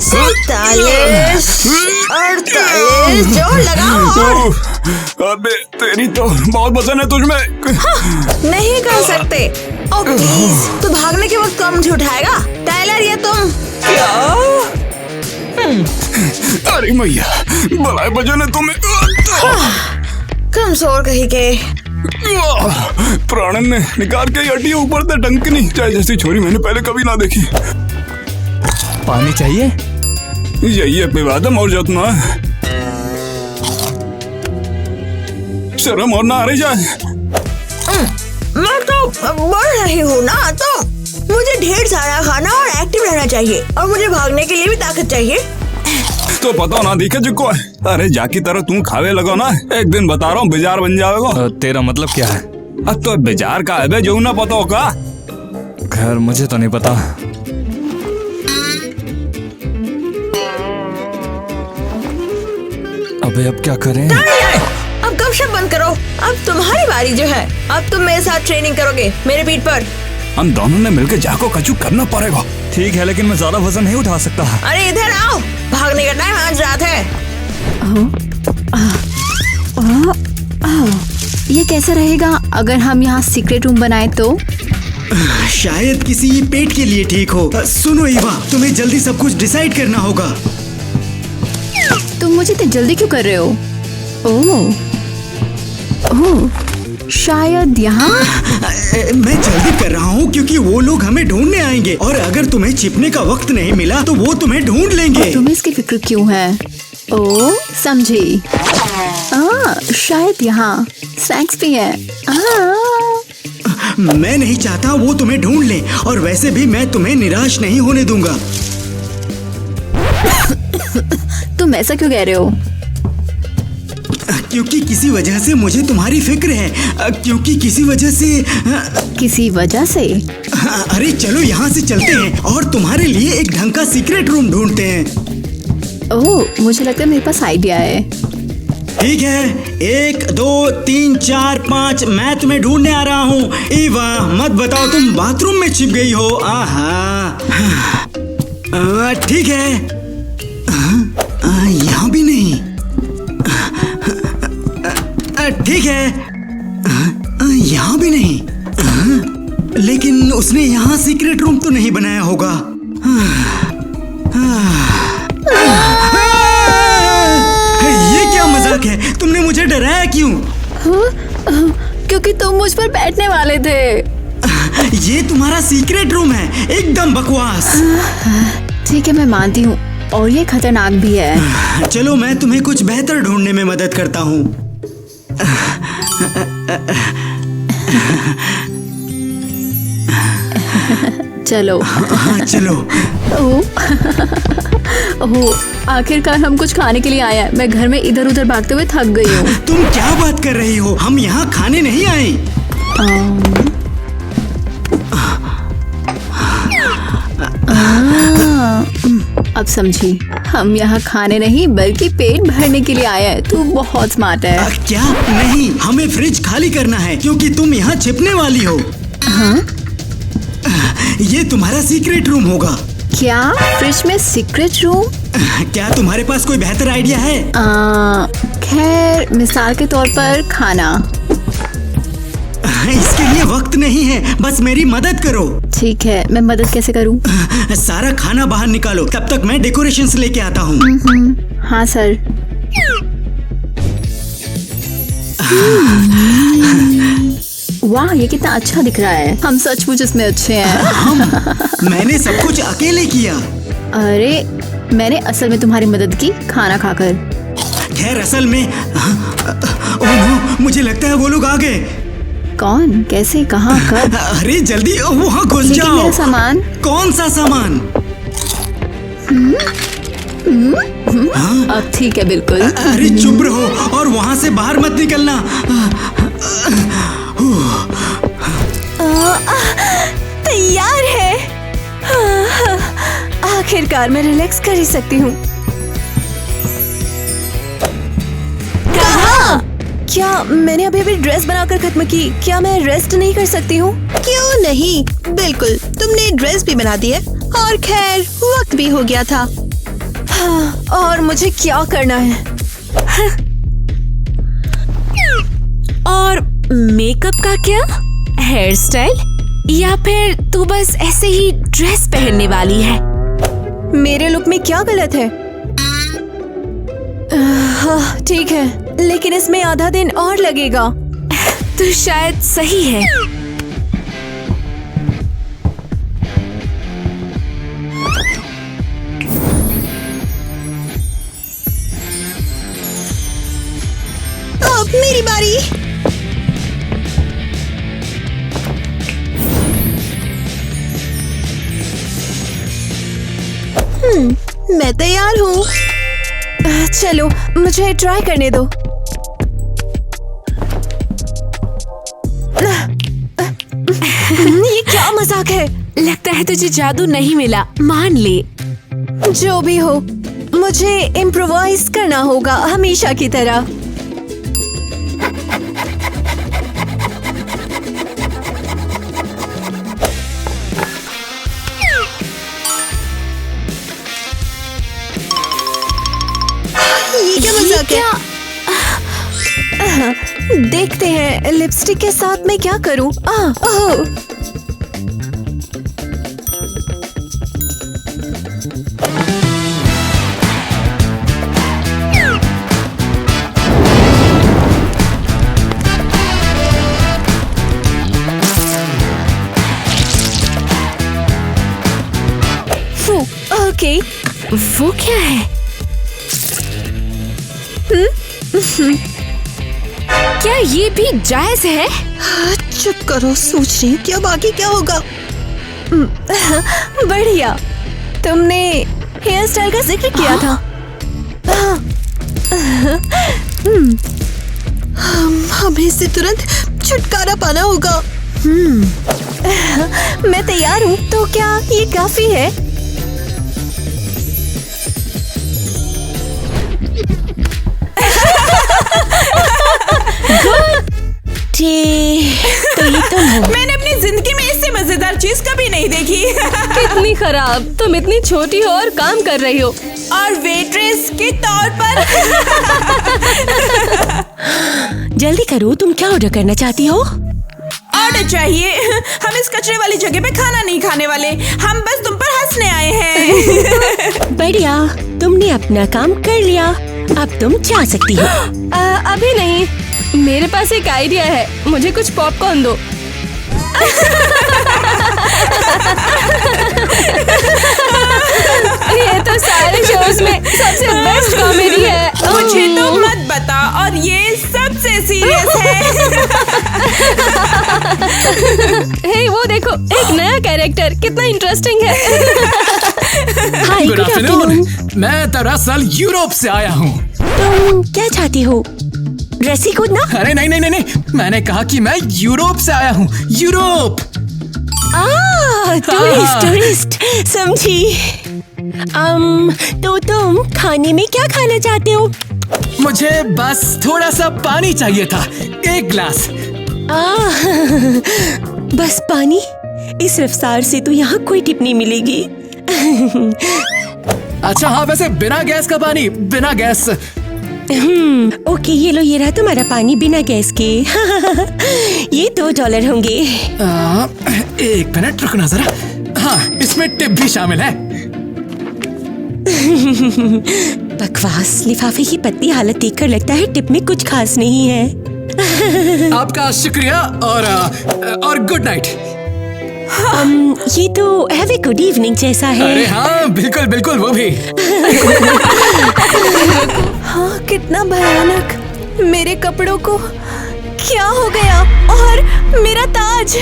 सैंतालीस, 48, जोर लगाओ। अबे तेरी तो बहुत वजन है तुझमें। नहीं कर सकते। ओ प्लीज, तू भागने के वक्त कम उठाएगा। टाइलर, ये तुम क्या? अरे मैया, बड़ा वजन है तुम्हें। कमजोर कहीं के। प्राणन ने निकाल के हड्डी ऊपर से डंकनी चाहे जैसी छोरी मैंने पहले कभी ना देखी। पानी चाहिए? यही है विवादम और जतना शर्म और ना आ रही जाए। मैं तो बढ़ रही हूँ ना, तो मुझे ढेर सारा खाना और एक्टिव रहना चाहिए, और मुझे भागने के लिए भी ताकत चाहिए। तो पता ना दिखे जिको। अरे जाकी तरह तू खावे लगो ना, एक दिन बता रहा हूँ बेजार बन जाएगा। तेरा मतलब क्या है? अब तो बेजार का है बे, जो ना पता होगा। खैर मुझे तो नहीं पता। अबे अब क्या करें? अब गपशप बंद करो, अब तुम्हारी बारी जो है। अब तुम मेरे साथ ट्रेनिंग करोगे, मेरे पीठ पर। हम दोनों ने मिलकर जाको कचू करना पड़ेगा। ठीक है, लेकिन मैं ज्यादा वजन नहीं उठा सकता। अरे इधर आओ, भागने का टाइम, आज रात है। ये कैसे रहेगा अगर हम यहाँ सीक्रेट रूम बनाए तो? शायद किसी पेट के लिए ठीक हो। सुनो ईवा, तुम्हें जल्दी सब कुछ डिसाइड करना होगा। तुम मुझे इतनी जल्दी क्यों कर रहे हो? ओह, शायद यहाँ। मैं जल्दी कर रहा हूँ क्योंकि वो लोग हमें ढूंढने आएंगे, और अगर तुम्हें छिपने का वक्त नहीं मिला तो वो तुम्हें ढूंढ लेंगे। तुम्हें इसकी फिक्र क्यों है? ओह, समझी। शायद यहाँ स्नैक्स भी है। मैं नहीं चाहता वो तुम्हें ढूंढ ले, और वैसे भी मैं तुम्हें निराश नहीं होने दूंगा। तुम ऐसा क्यों कह रहे हो? क्योंकि किसी वजह से मुझे तुम्हारी फिक्र है। क्योंकि किसी वजह से किसी वजह से? अरे चलो यहाँ से चलते हैं और तुम्हारे लिए एक ढंग का सीक्रेट रूम ढूंढते हैं। ओह, मुझे लगता है मेरे पास आइडिया है। ठीक है, 1 2 3 4 5 मैं तुम्हें ढूंढने आ रहा हूँ। ईवा, मत बताओ तुम बाथरूम में छिप गई हो। आहा, ठीक है, यहाँ भी नहीं। ठीक है, यहाँ भी नहीं। लेकिन उसने यहाँ सीक्रेट रूम तो नहीं बनाया होगा। ये क्या मजाक है? तुमने मुझे डराया क्यों? क्योंकि तुम मुझ पर बैठने वाले थे। ये तुम्हारा सीक्रेट रूम है, एकदम बकवास। ठीक है, मैं मानती हूँ, और ये खतरनाक भी है। चलो मैं तुम्हें कुछ बेहतर ढूंढने में मदद करता हूँ। चलो। हाँ, चलो। ओह, आखिरकार हम कुछ खाने के लिए आए हैं। मैं घर में इधर उधर भागते हुए थक गई हूँ। तुम क्या बात कर रही हो? हम यहाँ खाने नहीं आए। अब समझी, हम यहाँ खाने नहीं बल्कि पेट भरने के लिए आए हैं। तू बहुत स्मार्ट है। क्या? नहीं, हमें फ्रिज खाली करना है क्योंकि तुम यहाँ छिपने वाली हो। हाँ? ये तुम्हारा सीक्रेट रूम होगा। क्या? फ्रिज में सीक्रेट रूम? क्या तुम्हारे पास कोई बेहतर आइडिया है? खैर, मिसाल के तौर पर खाना। इसके लिए वक्त नहीं है, बस मेरी मदद करो। ठीक है, मैं मदद कैसे करूं? सारा खाना बाहर निकालो, तब तक मैं डेकोरेशंस लेके आता हूँ। हाँ सर। वाह, ये कितना अच्छा दिख रहा है। हम सचमुच इसमें अच्छे हैं। मैंने सब कुछ अकेले किया। अरे, मैंने असल में तुम्हारी मदद की खाना खाकर। खैर, असल में ओह, मुझे लगता है वो लोग आ गए। कौन? कैसे? कहाँ? कब? अरे जल्दी वहाँ घुस जाओ। मेरा सामान? कौन सा सामान? अब ठीक है, बिल्कुल। अरे चुप रहो और वहाँ से बाहर मत निकलना। तैयार है। आखिरकार मैं रिलैक्स कर ही सकती हूँ। कहाँ? क्या मैंने अभी ड्रेस बनाकर खत्म की? क्या मैं रेस्ट नहीं कर सकती हूँ? क्यों नहीं, बिल्कुल। तुमने ड्रेस भी बना दी है और खैर वक्त भी हो गया था। हाँ, और मुझे क्या करना है? और मेकअप का क्या? Hair style? या फिर तू बस ऐसे ही ड्रेस पहनने वाली है? मेरे लुक में क्या गलत है? हाँ, ठीक है, लेकिन इसमें आधा दिन और लगेगा। तो शायद सही है। अब मेरी बारी। मैं तैयार हूँ। चलो, मुझे ट्राई करने दो। ये क्या मजाक है? लगता है तुझे जादू नहीं मिला, मान ले। जो भी हो, मुझे इम्प्रोवाइज करना होगा हमेशा की तरह। ये क्या मजाक है? देखते हैं लिपस्टिक के साथ मैं क्या करूं। ओह, ओके। वो क्या है? क्या ये भी जायज है? चुप करो, सोच रही हूँ क्या बाकी क्या होगा। बढ़िया, तुमने हेयर स्टाइल का जिक्र किया था। हमें इससे तुरंत छुटकारा पाना होगा। मैं तैयार हूँ। तो क्या ये काफी है? तो ये तो मैंने अपनी जिंदगी में इससे मजेदार चीज कभी नहीं देखी। कितनी खराब। तुम इतनी छोटी हो और काम कर रही हो, और वेट्रेस के तौर पर। जल्दी करो, तुम क्या ऑर्डर करना चाहती हो? ऑर्डर चाहिए। हम इस कचरे वाली जगह पे खाना नहीं खाने वाले, हम बस तुम पर हंसने आए हैं। बढ़िया, तुमने अपना काम कर लिया, अब तुम जा सकती हो। अभी नहीं, मेरे पास एक आइडिया है। मुझे कुछ पॉपकॉर्न दो। ये तो सारे शोज में सबसे बेस्ट कॉमेडी है। मुझे तो मत बता, और ये सबसे सीरियस है। हे वो देखो, एक नया कैरेक्टर, कितना इंटरेस्टिंग है। हाय, गुड आफ्टरनून। मैं दरअसल यूरोप से आया हूँ। तुम क्या चाहती हो? रस्सी कूदना? अरे नहीं नहीं नहीं नहीं, मैंने कहा कि मैं यूरोप से आया हूँ। यूरोप। टूरिस्ट समझी। तो तुम खाने में क्या खाना चाहते हो? मुझे बस थोड़ा सा पानी चाहिए था, 1 गिलास। बस पानी? इस रफ्तार से तो यहाँ कोई टिप नहीं मिलेगी। अच्छा हाँ, वैसे बिना गैस का पानी, बिना गैस। ओके, ये लो, ये रहा तुम्हारा पानी बिना गैस के। ये $2 होंगे। 1 मिनट रुकना जरा। हाँ, इसमें टिप भी शामिल है। बकवास। लिफाफे की पतली हालत देखकर लगता है टिप में कुछ खास नहीं है। आपका शुक्रिया और गुड नाइट। ये तो हैव ए गुड इवनिंग जैसा है। अरे हाँ, बिल्कुल बिल्कुल, वो भी। हाँ, कितना भयानक। मेरे कपड़ों को क्या हो गया? और मेरा ताज।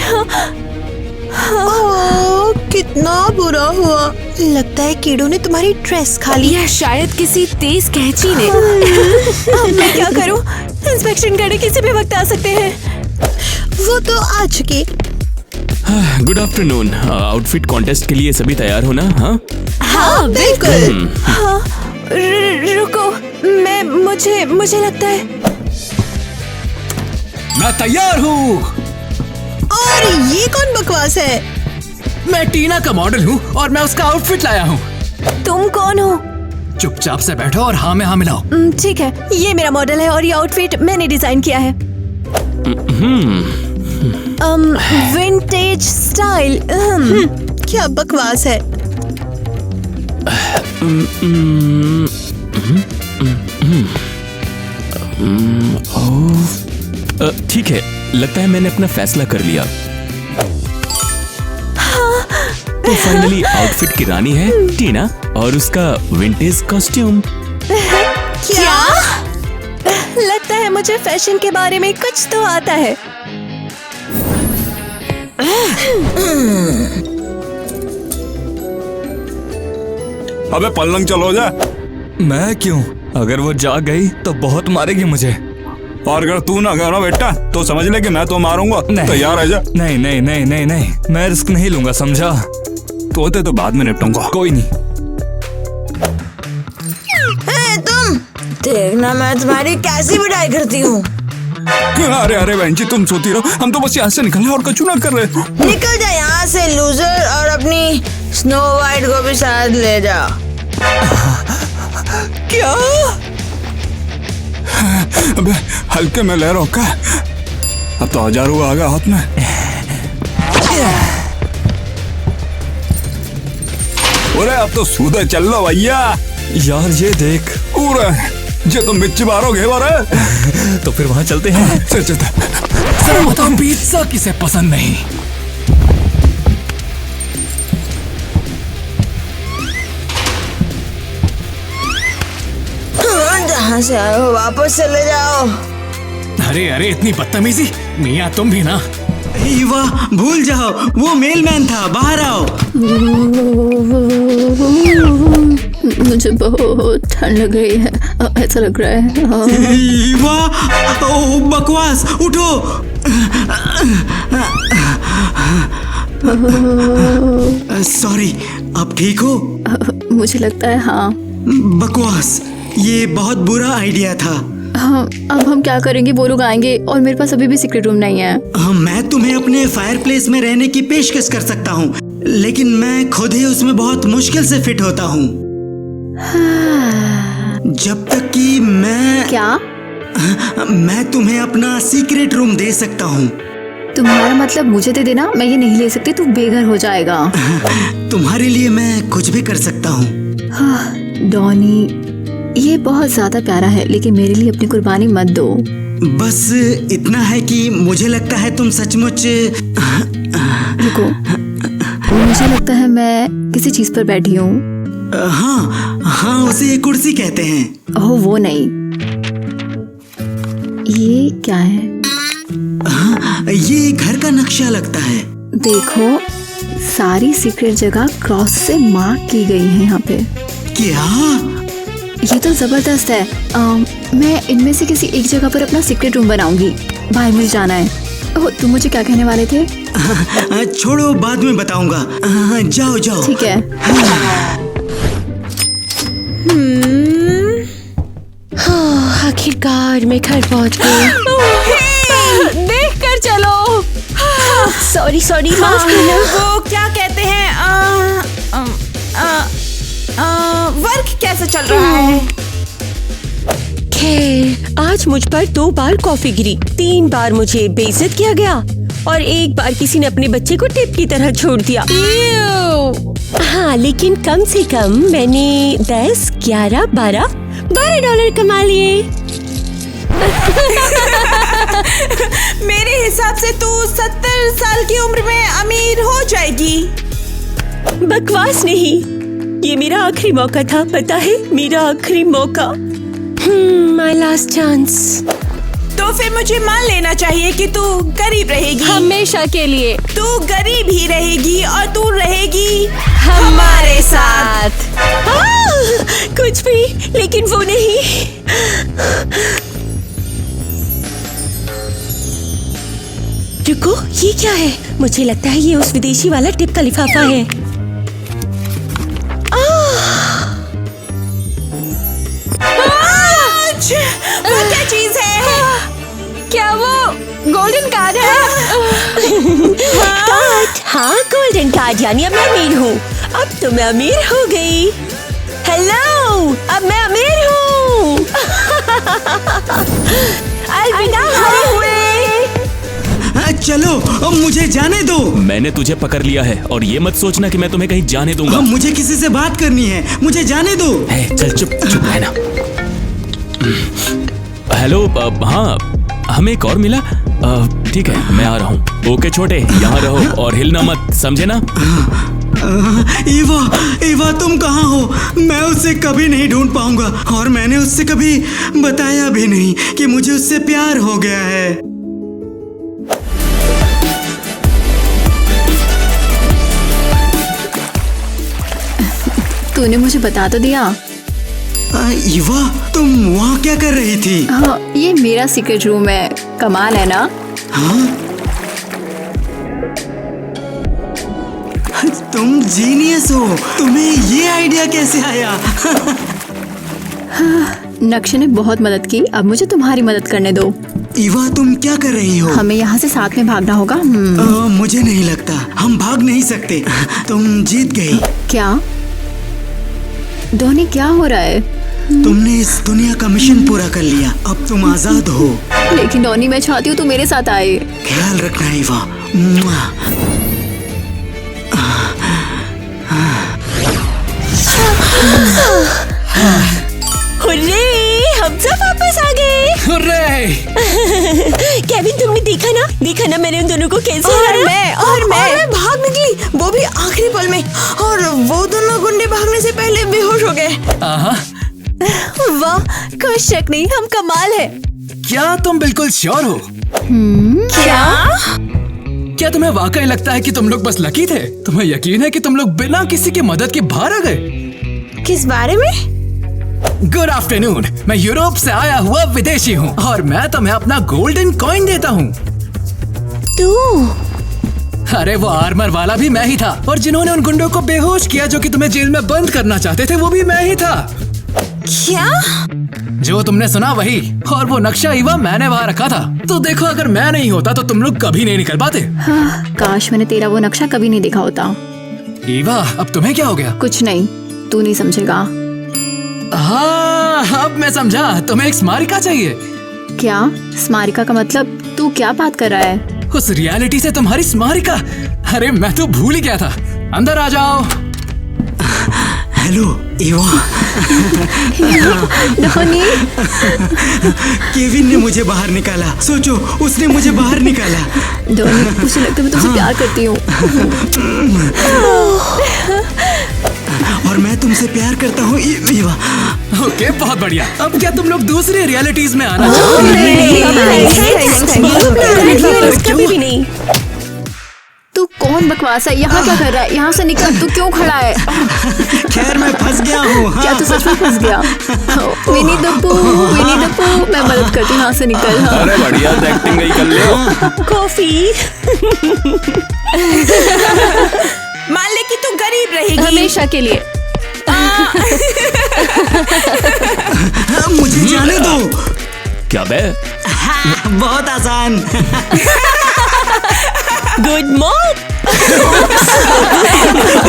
कितना बुरा हुआ। लगता है कीड़ों ने तुम्हारी ड्रेस खा ली। या शायद किसी तेज कैंची ने। अब मैं क्या करूं? इंस्पेक्शन करने किसी भी वक्त आ सकते हैं। वो तो आ चुके। Good afternoon. आउटफिट कॉन्टेस्ट के लिए सभी तैयार हो ना? हाँ बिल्कुल। हाँ, रुको, मुझे लगता है मैं तैयार हूँ। और ये कौन बकवास है? मैं टीना का मॉडल हूँ और मैं उसका आउटफिट लाया हूँ। तुम कौन हो? चुपचाप से बैठो और हाँ में हाँ मिलाओ। ठीक है, ये मेरा मॉडल है और ये आउटफिट मैंने डिजाइन किया है। Vintage style. क्या बकवास है। ठीक है, लगता है मैंने अपना फैसला कर लिया। तो फाइनली आउटफिट की रानी है टीना और उसका विंटेज कॉस्ट्यूम। क्या? लगता है मुझे फैशन के बारे में कुछ तो आता है। अबे पलंग चलो जा। मैं क्यों? अगर वो जाग गई तो बहुत मारेगी मुझे, और अगर तू ना गया ना बेटा तो समझ ले कि मैं तो मारूंगा। तैयार है जा? नहीं नहीं नहीं नहीं नहीं, मैं रिस्क नहीं लूंगा, समझा? तोते तो बाद में निपटूंगा। कोई नहीं। तुम देखना मैं तुम्हारी कैसी बुराई करती हूँ। अरे अरे बहन जी, तुम सोती रहो, हम तो बस यहाँ से निकलने और कचू ना कर रहे। निकल जा यहाँ से लूजर, और अपनी स्नो वाइट को भी साथ ले जा। क्या? अबे हल्के में ले रोका। अब तो 1000 हुआ आगा हाथ में। अरे अब तो सूदे चल लो भैया। यार ये देख, ये तुम बिच्ची मारोगे बारे। तो फिर वहां चलते हैं। चलते। सर बताओ, पिज्जा किसे पसंद नहीं? जहाँ से आए हो वापस चले जाओ। अरे अरे, इतनी बदतमीजी। मियाँ तुम भी ना। वाह, भूल जाओ, वो मेलमैन था, बाहर आओ। मुझे बहुत ठंड लग रही है। ऐसा लग रहा है। हाँ। वाह, ओह, बकवास, उठो। सॉरी, आप ठीक हो? मुझे लगता है हाँ। बकवास, ये बहुत बुरा आइडिया था। हाँ, अब हम क्या करेंगे? वो लोग आएंगे और मेरे पास अभी भी सीक्रेट रूम नहीं है। मैं तुम्हें अपने फायरप्लेस में रहने की पेशकश कर सकता हूँ, लेकिन मैं खुद ही उसमें बहुत मुश्किल से फिट होता हूँ। जब तक कि मैं तुम्हें अपना सीक्रेट रूम दे सकता हूँ। तुम्हारा मतलब मुझे दे देना? मैं ये नहीं ले सकती, तू बेघर हो जाएगा। तुम्हारे लिए मैं कुछ भी कर सकता हूँ। डॉनी, ये बहुत ज्यादा प्यारा है, लेकिन मेरे लिए अपनी कुर्बानी मत दो। बस इतना है कि मुझे लगता है तुम सचमुच। रुको, मुझे लगता है मैं किसी चीज पर बैठी हूँ। हाँ, उसे कुर्सी कहते हैं। ओह, वो नहीं। ये क्या है? ये घर का नक्शा लगता है। देखो, सारी सीक्रेट जगह क्रॉस से मार्क की गई है यहाँ पे। क्या? ये तो जबरदस्त है। मैं इनमें से किसी एक जगह पर अपना सीक्रेट रूम बनाऊंगी। बाहर मुझे जाना है। ओह, तुम मुझे क्या कहने वाले थे? छोड़ो, बाद में बताऊंगा। जाओ जाओ। ठीक है। आखिरकार मैं घर पहुंच गई। देख कर चलो। सॉरी, माफ करना। वो क्या कहते हैं, वर्क कैसा चल रहा है? खैर, आज मुझ पर 2 बार कॉफी गिरी, 3 बार मुझे बेइज्जत किया गया और 1 बार किसी ने अपने बच्चे को टिप की तरह छोड़ दिया। हाँ, लेकिन कम से कम मैंने 10, 11, 12 डॉलर कमा लिए। मेरे हिसाब से तू 70 साल की उम्र में अमीर हो जाएगी। बकवास नहीं, ये मेरा आखिरी मौका था, पता है, मेरा आखिरी मौका। My last chance. तो फिर मुझे मान लेना चाहिए कि तू गरीब रहेगी हमेशा के लिए। तू गरीब ही रहेगी और तू रहेगी हमारे साथ। कुछ भी, लेकिन वो नहीं। रुको, ये क्या है? मुझे लगता है ये उस विदेशी वाला टिप का लिफाफा है। वो क्या चीज है? क्या वो गोल्डन कार्ड है? कार्ड? हाँ, गोल्डन कार्ड, यानी अब मैं अमीर हूँ। अब तो मैं अमीर हो गई। हेलो, अब मैं अमीर हूँ। अलविदा हारे हुए। चलो, मुझे जाने दो। मैंने तुझे पकड़ लिया है और ये मत सोचना कि मैं तुम्हें कहीं जाने दूंगा। मुझे किसी से बात करनी है, मुझे जाने दो। चल चुप रहना। हेलो, हाँ, हमें एक और मिला। ठीक है, मैं आ रहा हूँ। ओके छोटे, यहाँ रहो और हिलना मत, समझे ना? ईवा, तुम कहाँ हो? मैं उसे कभी नहीं ढूंढ पाऊंगा और मैंने उससे कभी बताया भी नहीं कि मुझे उससे प्यार हो गया है। तूने मुझे बता तो दिया। ईवा, तुम वहाँ क्या कर रही थी? हाँ, ये मेरा सीक्रेट रूम है। कमाल है ना? हाँ? तुम जीनियस हो। तुम्हें ये आइडिया कैसे आया? नक्शे ने बहुत मदद की, अब मुझे तुम्हारी मदद करने दो। ईवा, तुम क्या कर रही हो? हमें यहाँ से साथ में भागना होगा। मुझे नहीं लगता, हम भाग नहीं सकते। तुम जीत गई। क्या? डॉनी, क्या हो रहा है? तुमने इस दुनिया का मिशन पूरा कर लिया, अब तुम आजाद हो। लेकिन डॉनी, मैं चाहती हूँ तू मेरे साथ आए। ख्याल रखना ईवा। हुर्रे, हम सब वापस आ गए। हुर्रे! केविन, तुमने देखा ना मैंने उन दोनों को कैसे हराया? और मैं भाग निकली, वो भी आखिरी पल में, और वो दोनों गुंडे भागने से पहले बेहोश हो गए। वाह, कोई शक नहीं, हम कमाल है। क्या तुम बिल्कुल श्योर हो? क्या तुम्हें वाकई लगता है कि तुम लोग बस लकी थे? तुम्हें यकीन है कि तुम लोग बिना किसी की मदद के बाहर आ गए? किस बारे में? Good afternoon. मैं यूरोप से आया हुआ विदेशी हूँ और मैं तुम्हें अपना गोल्डन कॉइन देता हूँ। तू? अरे वो आर्मर वाला भी मैं ही था, और जिन्होंने उन गुंडों को बेहोश किया जो कि तुम्हें जेल में बंद करना चाहते थे, वो भी मैं ही था। क्या? जो तुमने सुना वही। और वो नक्शा ईवा मैंने वहाँ रखा था। तो देखो, अगर मैं नहीं होता तो तुम लोग कभी नहीं निकल पाते। हाँ, काश मैंने तेरा वो नक्शा कभी नहीं देखा होता। ईवा, अब तुम्हें क्या हो गया? कुछ नहीं, तू नहीं समझेगा। हाँ, अब मैं समझा। तुम्हें एक स्मारिका चाहिए। क्या स्मारिका का मतलब? तू क्या बात कर रहा है? उस रियलिटी से तुम्हारी स्मारिका? अरे मैं तो भूल ही गया था। अंदर आ जाओ। हेलो ईवा। धोनी। केविन ने मुझे बाहर निकाला। सोचो, उसने मुझे बाहर निकाला। धोनी, मुझे लगता है मैं तुझसे प्यार करती हूँ। और मैं तुमसे प्यार करता हूँ ईवा। ओके, बहुत बढ़िया। अब क्या तुम लोग दूसरी रियलिटीज में आना चाहोगे? कभी नहीं। तू कौन बकवास है? यहाँ क्या कर रहा है? यहाँ से निकल। तू क्यों खड़ा है? खैर, मैं फंस गया हूँ। क्या तू सच में फंस गया? विनी द पू, मैं मदद करती हूँ। यहाँ से निकल। हाँ। अरे बढ़िया, एक्टिंग गई कर लियो। कॉफी। मान ले कि तू गरीब रहेगी हमेशा के लिए। मुझे जाने दो। क्या बे? बहुत आसान। Good morning.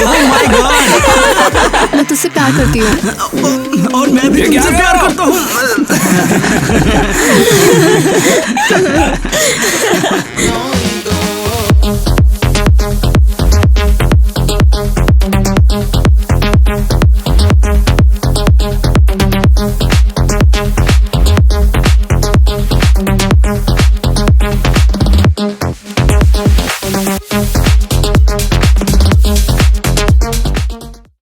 Oh my God. मैं तुझसे प्यार करती हूँ। और मैं भी तुमसे प्यार करता हूँ।